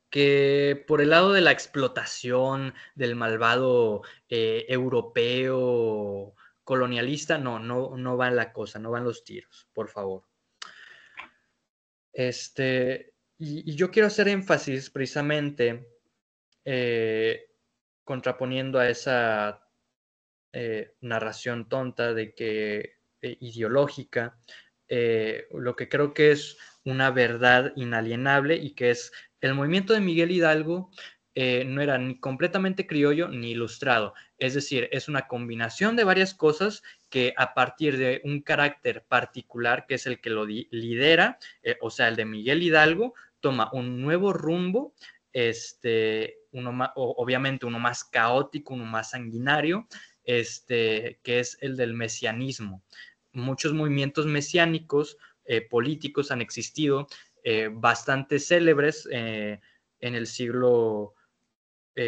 que por el lado de la explotación del malvado europeo colonialista, no va la cosa, no van los tiros, por favor. Y yo quiero hacer énfasis precisamente contraponiendo a esa narración tonta de que ideológica, lo que creo que es una verdad inalienable y que es el movimiento de Miguel Hidalgo no era ni completamente criollo ni ilustrado. Es decir, es una combinación de varias cosas que a partir de un carácter particular, que es el que lo lidera, o sea, el de Miguel Hidalgo, toma un nuevo rumbo, obviamente uno más caótico, uno más sanguinario, que es el del mesianismo. Muchos movimientos mesiánicos políticos han existido, bastante célebres en el siglo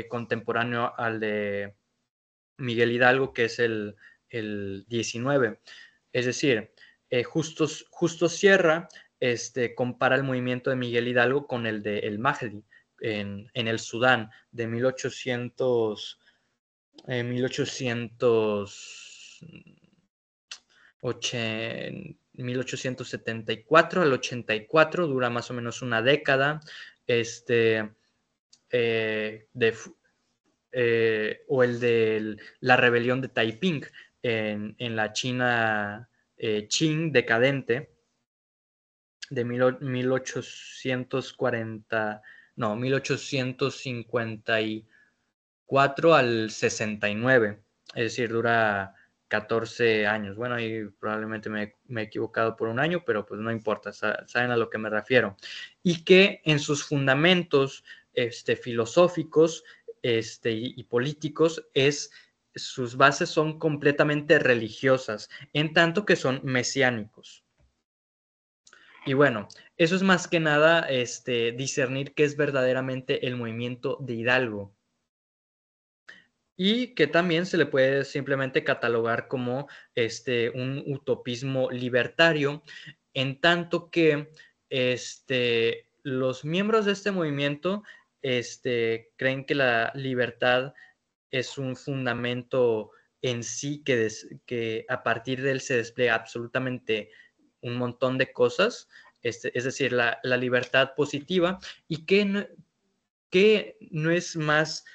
contemporáneo al de Miguel Hidalgo, que es el 19. Es decir, Justo Sierra compara el movimiento de Miguel Hidalgo con el de El Mahdi en el Sudán de 1874 al 84, dura más o menos una década, o el de la rebelión de Taiping en la China Qing decadente de 1840, no, 1854 al 69, es decir, dura 14 años. Bueno, y probablemente me he equivocado por un año, pero pues no importa, saben a lo que me refiero. Y que en sus fundamentos filosóficos y políticos sus bases son completamente religiosas, en tanto que son mesiánicos. Y bueno, eso es más que nada discernir qué es verdaderamente el movimiento de Hidalgo, y que también se le puede simplemente catalogar como un utopismo libertario, en tanto que los miembros de este movimiento creen que la libertad es un fundamento en sí que a partir de él se despliega absolutamente un montón de cosas, es decir, la libertad positiva, y que no es más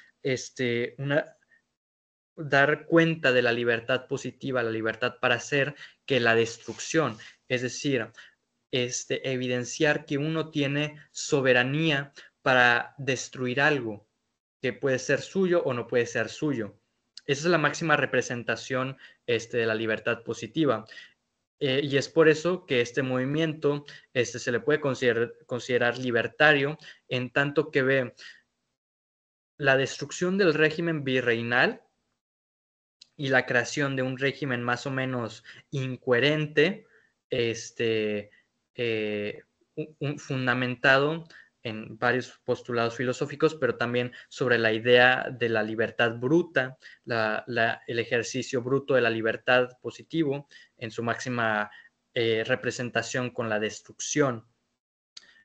dar cuenta de la libertad positiva, la libertad para hacer, que la destrucción. Es decir, evidenciar que uno tiene soberanía para destruir algo que puede ser suyo o no puede ser suyo. Esa es la máxima representación de la libertad positiva. Y es por eso que este movimiento se le puede considerar libertario, en tanto que ve la destrucción del régimen virreinal y la creación de un régimen más o menos incoherente, eh, fundamentado en varios postulados filosóficos, pero también sobre la idea de la libertad bruta, el ejercicio bruto de la libertad positivo en su máxima representación con la destrucción.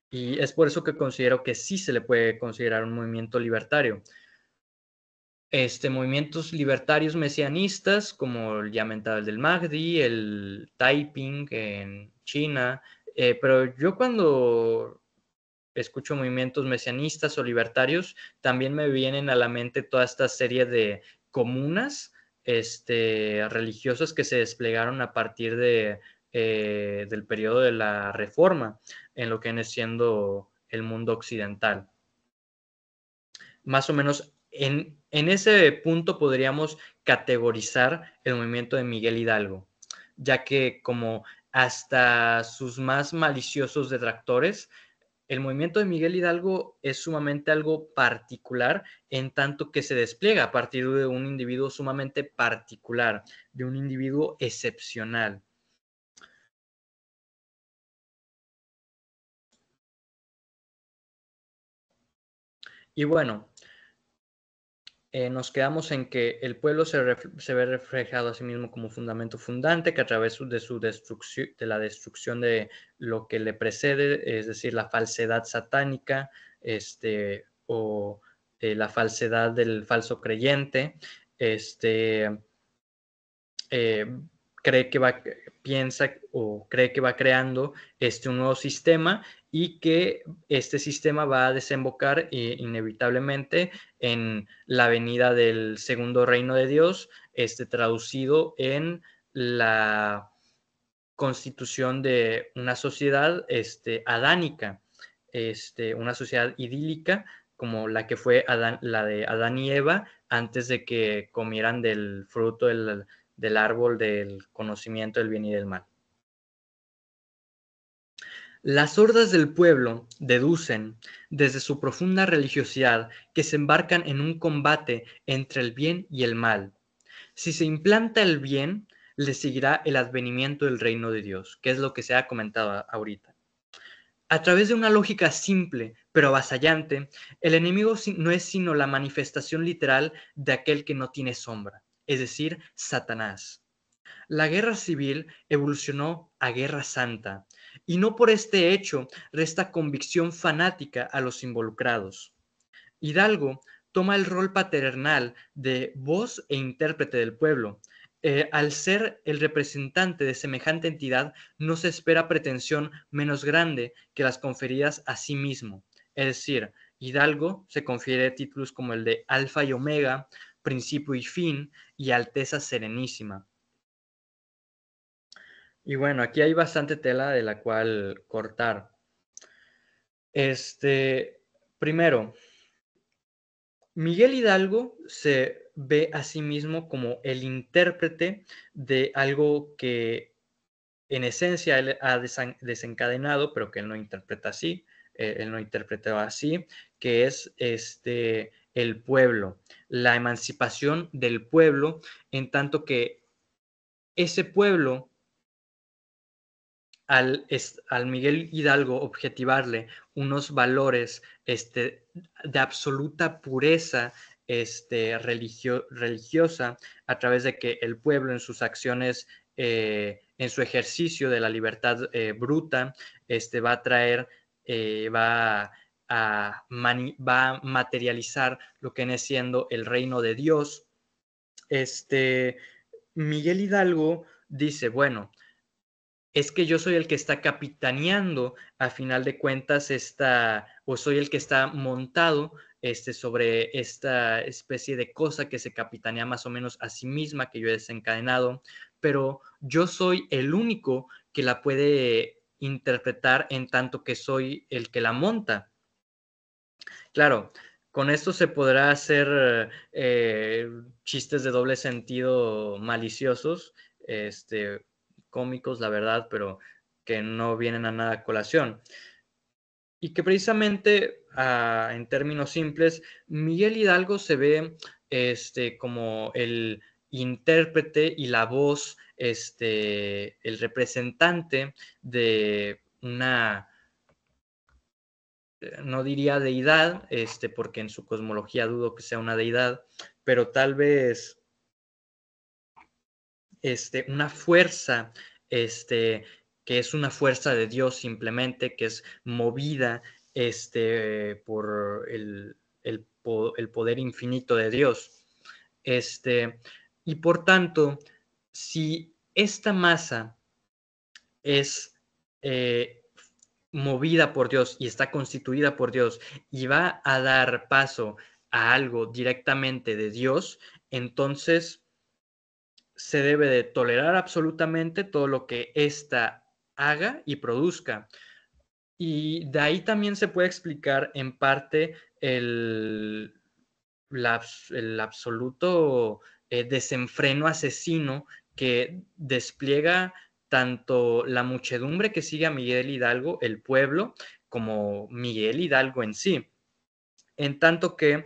Y es por eso que considero que sí se le puede considerar un movimiento libertario. Movimientos libertarios mesianistas, como el ya mentado el del Mahdi, el Taiping en China, pero yo cuando escucho movimientos mesianistas o libertarios, también me vienen a la mente toda esta serie de comunas religiosas que se desplegaron a partir del periodo de la Reforma, en lo que viene siendo el mundo occidental. Más o menos en ese punto podríamos categorizar el movimiento de Miguel Hidalgo, ya que como hasta sus más maliciosos detractores, el movimiento de Miguel Hidalgo es sumamente algo particular, en tanto que se despliega a partir de un individuo sumamente particular, de un individuo excepcional. Y bueno, nos quedamos en que el pueblo se ve reflejado a sí mismo como fundamento fundante, que a través de la destrucción de lo que le precede, es decir, la falsedad satánica, o la falsedad del falso creyente, eh, piensa o cree que va creando un nuevo sistema, y que este sistema va a desembocar inevitablemente en la venida del segundo reino de Dios, traducido en la constitución de una sociedad adánica, una sociedad idílica, como la que fue la de Adán y Eva antes de que comieran del fruto del árbol del conocimiento del bien y del mal. Las hordas del pueblo deducen, desde su profunda religiosidad, que se embarcan en un combate entre el bien y el mal. Si se implanta el bien, le seguirá el advenimiento del reino de Dios, que es lo que se ha comentado ahorita. A través de una lógica simple, pero avasallante, el enemigo no es sino la manifestación literal de aquel que no tiene sombra, es decir, Satanás. La guerra civil evolucionó a guerra santa, y no por este hecho resta convicción fanática a los involucrados. Hidalgo toma el rol paternal de voz e intérprete del pueblo. Al ser el representante de semejante entidad, no se espera pretensión menos grande que las conferidas a sí mismo. Es decir, Hidalgo se confiere títulos como el de Alfa y Omega, Principio y Fin y Alteza Serenísima. Y bueno, aquí hay bastante tela de la cual cortar. Primero, Miguel Hidalgo se ve a sí mismo como el intérprete de algo que en esencia él ha desencadenado, pero que él no interpreta así, él no interpretaba así, que es el pueblo, la emancipación del pueblo, en tanto que ese pueblo al Miguel Hidalgo objetivarle unos valores de absoluta pureza religiosa a través de que el pueblo en sus acciones, en su ejercicio de la libertad bruta, va a traer, va a materializar lo que viene siendo el reino de Dios. Miguel Hidalgo dice, bueno, es que yo soy el que está capitaneando a final de cuentas o soy el que está montado sobre esta especie de cosa que se capitanea más o menos a sí misma, que yo he desencadenado, pero yo soy el único que la puede interpretar en tanto que soy el que la monta. Claro, con esto se podrá hacer chistes de doble sentido maliciosos, cómicos, la verdad, pero que no vienen a nada a colación. Y que precisamente, en términos simples, Miguel Hidalgo se ve como el intérprete y la voz, el representante de una no diría deidad, porque en su cosmología dudo que sea una deidad, pero tal vez una fuerza, que es una fuerza de Dios simplemente, que es movida por el poder infinito de Dios. Y por tanto, si esta masa es movida por Dios y está constituida por Dios y va a dar paso a algo directamente de Dios, entonces se debe de tolerar absolutamente todo lo que ésta haga y produzca. Y de ahí también se puede explicar en parte el absoluto desenfreno asesino que despliega tanto la muchedumbre que sigue a Miguel Hidalgo, el pueblo, como Miguel Hidalgo en sí. En tanto que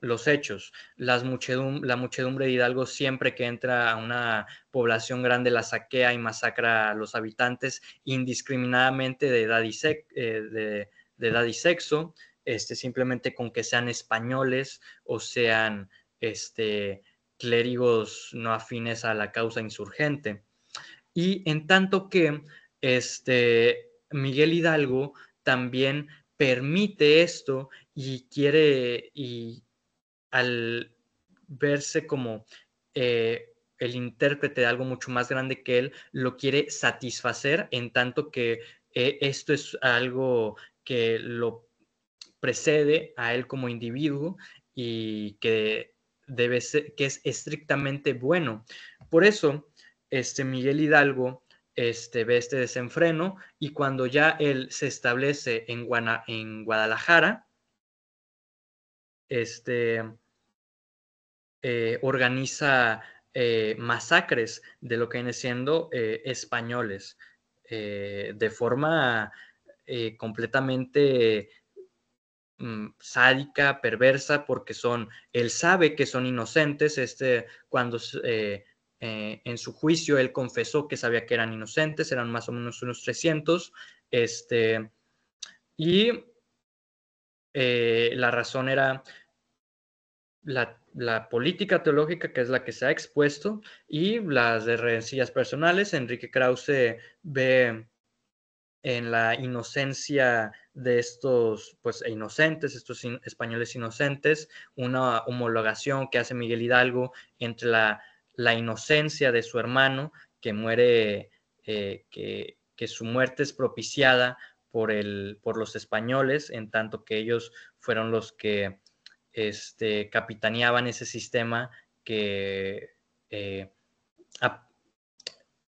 los hechos, la muchedumbre de Hidalgo siempre que entra a una población grande la saquea y masacra a los habitantes indiscriminadamente de edad de edad y sexo, simplemente con que sean españoles o sean clérigos no afines a la causa insurgente. Y en tanto que Miguel Hidalgo también permite esto y quiere, y al verse como el intérprete de algo mucho más grande que él, lo quiere satisfacer en tanto que esto es algo que lo precede a él como individuo y que debe ser, que es estrictamente bueno. Por eso, Miguel Hidalgo ve este desenfreno y cuando ya él se establece en Guadalajara, organiza masacres de lo que viene siendo españoles de forma completamente sádica, perversa, porque él sabe que son inocentes, cuando en su juicio él confesó que sabía que eran inocentes, eran más o menos unos 300, y la razón era la política teológica, que es la que se ha expuesto, y las de rencillas personales. Enrique Krause ve en la inocencia de estos pues inocentes, estos españoles inocentes, una homologación que hace Miguel Hidalgo entre la inocencia de su hermano, que muere, que su muerte es propiciada por los españoles, en tanto que ellos fueron los que capitaneaban ese sistema que, eh,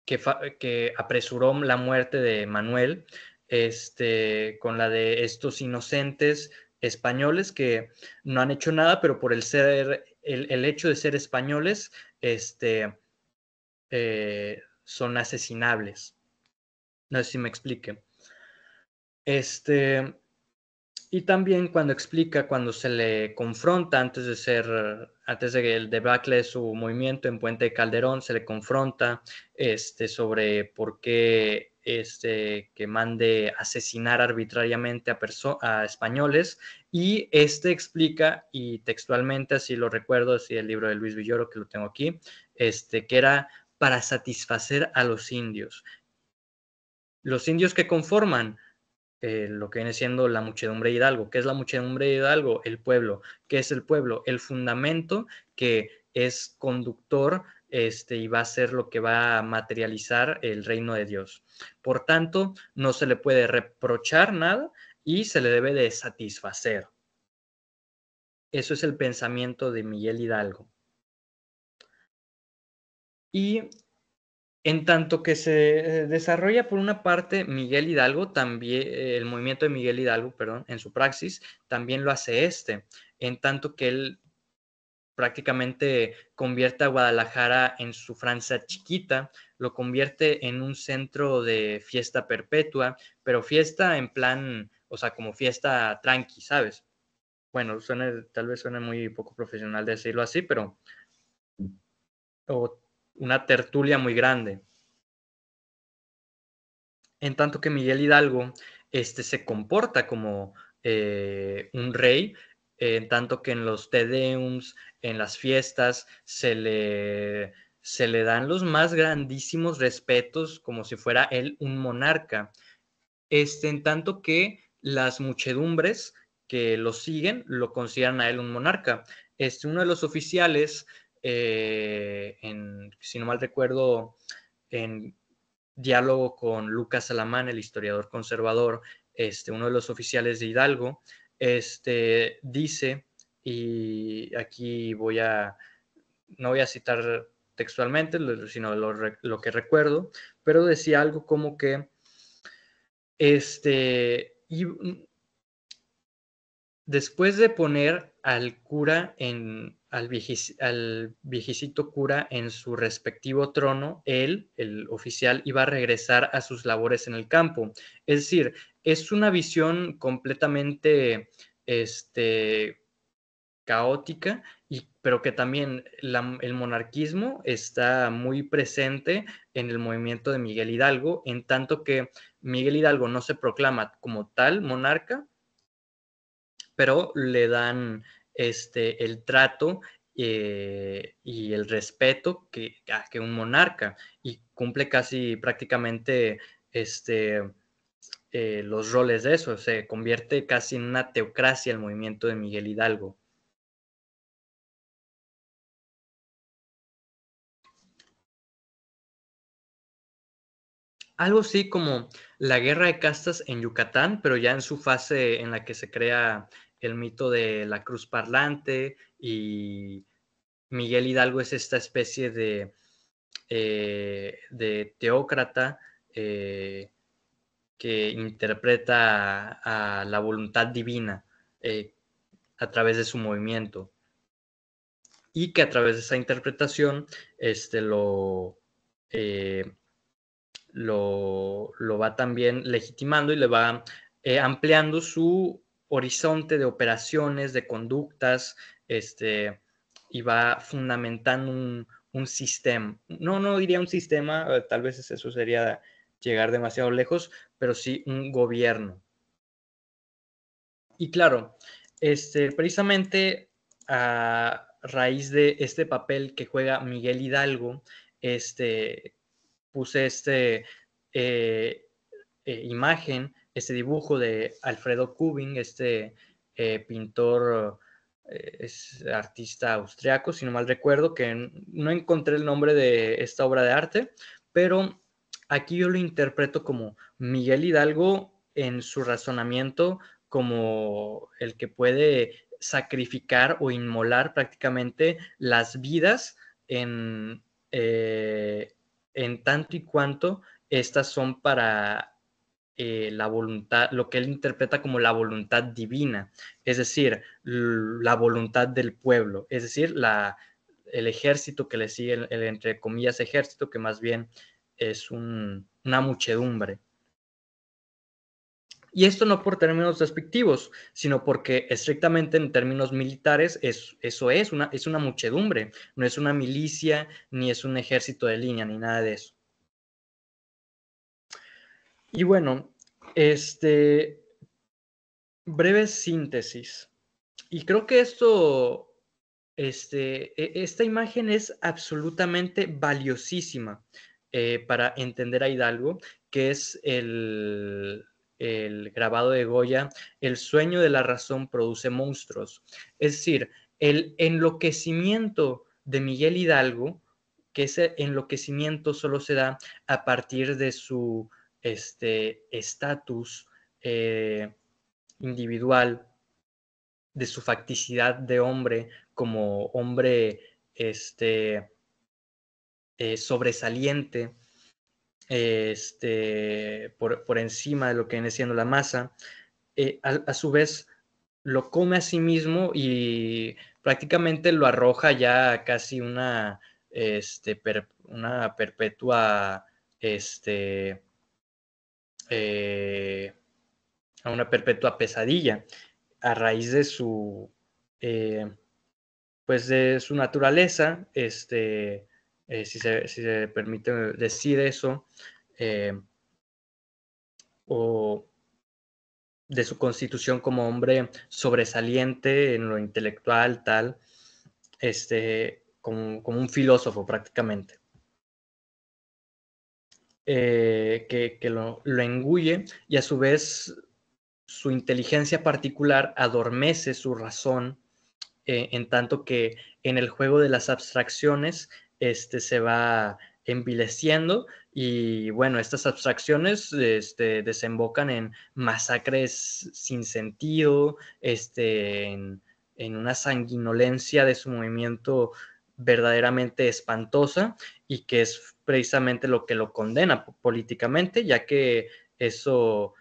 que apresuró la muerte de Manuel, con la de estos inocentes españoles que no han hecho nada, pero por el hecho de ser españoles, son asesinables. No sé si me explique. Y también cuando se le confronta antes de que el debacle de su movimiento en Puente de Calderón, se le confronta sobre por qué que mande asesinar arbitrariamente a españoles, y explica, y textualmente así lo recuerdo, así el libro de Luis Villoro, que lo tengo aquí, que era para satisfacer a los indios. Los indios que conforman lo que viene siendo la muchedumbre de Hidalgo. ¿Qué es la muchedumbre de Hidalgo? El pueblo. ¿Qué es el pueblo? El fundamento que es conductor y va a ser lo que va a materializar el reino de Dios. Por tanto, no se le puede reprochar nada y se le debe de satisfacer. Eso es el pensamiento de Miguel Hidalgo. Y en tanto que se desarrolla por una parte Miguel Hidalgo, también el movimiento de Miguel Hidalgo, perdón, en su praxis, también lo hace en tanto que él prácticamente convierte a Guadalajara en su Francia chiquita, lo convierte en un centro de fiesta perpetua, pero fiesta en plan, o sea, como fiesta tranqui, ¿sabes? Bueno, tal vez suene muy poco profesional decirlo así, pero o una tertulia muy grande. En tanto que Miguel Hidalgo se comporta como un rey, en tanto que en los Te Deums, en las fiestas, se le dan los más grandísimos respetos, como si fuera él un monarca. En tanto que las muchedumbres que lo siguen lo consideran a él un monarca. Uno de los oficiales, si no mal recuerdo, en diálogo con Lucas Alamán, el historiador conservador, uno de los oficiales de Hidalgo, dice, y aquí no voy a citar textualmente, sino lo que recuerdo, pero decía algo como que, y después de poner al cura al viejecito cura en su respectivo trono, él, el oficial, iba a regresar a sus labores en el campo. Es decir, es una visión completamente caótica, pero que también el monarquismo está muy presente en el movimiento de Miguel Hidalgo, en tanto que Miguel Hidalgo no se proclama como tal monarca, pero le dan el trato y el respeto que un monarca, y cumple casi prácticamente los roles de eso. Se convierte casi en una teocracia el movimiento de Miguel Hidalgo. Algo así como la guerra de castas en Yucatán, pero ya en su fase en la que se crea el mito de la cruz parlante, y Miguel Hidalgo es esta especie de teócrata que interpreta a la voluntad divina. a través de su movimiento. Y que a través de esa interpretación eh, lo va también legitimando y le va ampliando su horizonte de operaciones, de conductas, y va fundamentando un sistema. No diría un sistema, tal vez eso sería llegar demasiado lejos, pero sí un gobierno. Y claro, precisamente a raíz de este papel que juega Miguel Hidalgo, puse eh, imagen, este dibujo de Alfredo Kubin, pintor, es artista austriaco, si no mal recuerdo, que no encontré el nombre de esta obra de arte, pero aquí yo lo interpreto como Miguel Hidalgo en su razonamiento como el que puede sacrificar o inmolar prácticamente las vidas en, en tanto y cuanto estas son para la voluntad, lo que él interpreta como la voluntad divina, es decir, la voluntad del pueblo, es decir, el ejército que le sigue, entre comillas ejército, que más bien es una muchedumbre. Y esto no por términos despectivos, sino porque estrictamente en términos militares eso es una muchedumbre, no es una milicia, ni es un ejército de línea, ni nada de eso. Y bueno, breve síntesis. Y creo que esta imagen es absolutamente valiosísima para entender a Hidalgo, que es el grabado de Goya, el sueño de la razón produce monstruos. Es decir, el enloquecimiento de Miguel Hidalgo, que ese enloquecimiento solo se da a partir de su estatus individual, de su facticidad de hombre como hombre sobresaliente, por encima de lo que viene siendo la masa, a su vez lo come a sí mismo y prácticamente lo arroja ya a casi una perpetua, eh, a una perpetua pesadilla a raíz de pues de su naturaleza, si se permite decir eso, o de su constitución como hombre sobresaliente en lo intelectual, tal, como un filósofo prácticamente, que lo engulle y a su vez su inteligencia particular adormece su razón, en tanto que en el juego de las abstracciones se va envileciendo y bueno, estas abstracciones desembocan en masacres sin sentido, en una sanguinolencia de su movimiento verdaderamente espantosa y que es precisamente lo que lo condena políticamente, ya que eso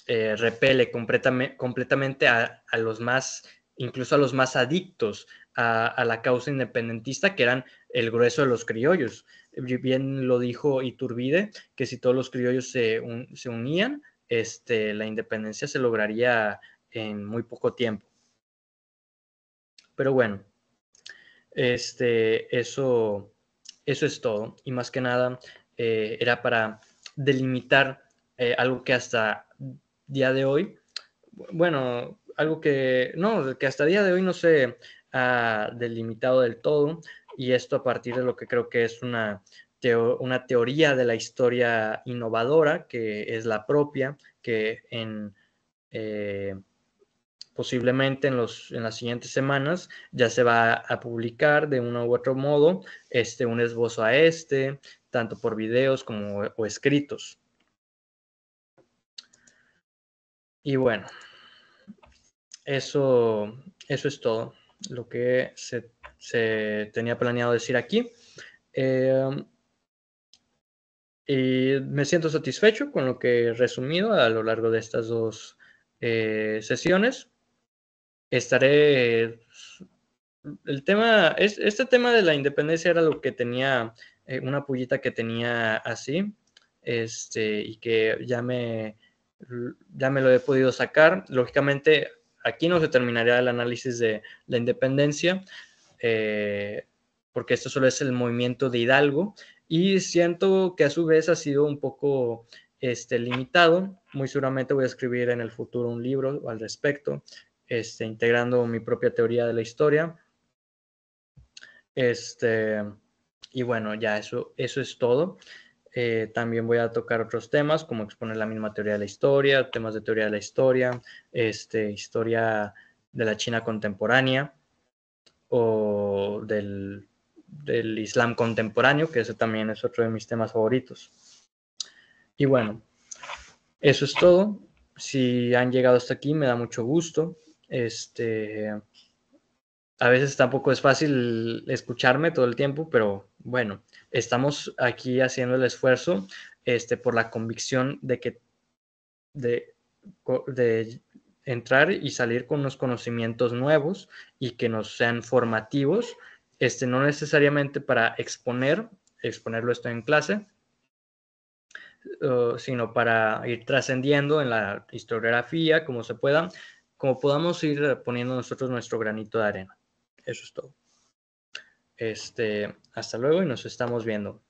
repele completamente a los más, incluso a los más adictos a la causa independentista, que eran el grueso de los criollos. Bien lo dijo Iturbide, que si todos los criollos se unían, la independencia se lograría en muy poco tiempo. Pero bueno, eso es todo. Y más que nada, era para delimitar algo que hasta día de hoy, bueno, algo que hasta día de hoy no se ha delimitado del todo, y esto a partir de lo que creo que es una teoría de la historia innovadora, que es la propia, que posiblemente en las siguientes semanas ya se va a publicar de uno u otro modo un esbozo a tanto por videos como o escritos. Y bueno, eso es todo lo que se tenía planeado decir aquí. Y me siento satisfecho con lo que he resumido a lo largo de estas dos sesiones. estaré... Este tema de la independencia era lo que tenía, una pullita que tenía así, y que ya me lo he podido sacar. Lógicamente, aquí no se terminaría el análisis de la independencia, porque esto solo es el movimiento de Hidalgo, y siento que a su vez ha sido un poco limitado. Muy seguramente voy a escribir en el futuro un libro al respecto, integrando mi propia teoría de la historia. Este, y bueno, ya eso es todo. También voy a tocar otros temas, como exponer la misma teoría de la historia, temas de teoría de la historia, historia de la China contemporánea o del Islam contemporáneo, que ese también es otro de mis temas favoritos. Y bueno, eso es todo. Si han llegado hasta aquí, me da mucho gusto. A veces tampoco es fácil escucharme todo el tiempo, pero bueno, estamos aquí haciendo el esfuerzo por la convicción de, de entrar y salir con unos conocimientos nuevos y que nos sean formativos, no necesariamente para exponerlo esto en clase, sino para ir trascendiendo en la historiografía, como podamos ir poniendo nosotros nuestro granito de arena. Eso es todo. Hasta luego y nos estamos viendo.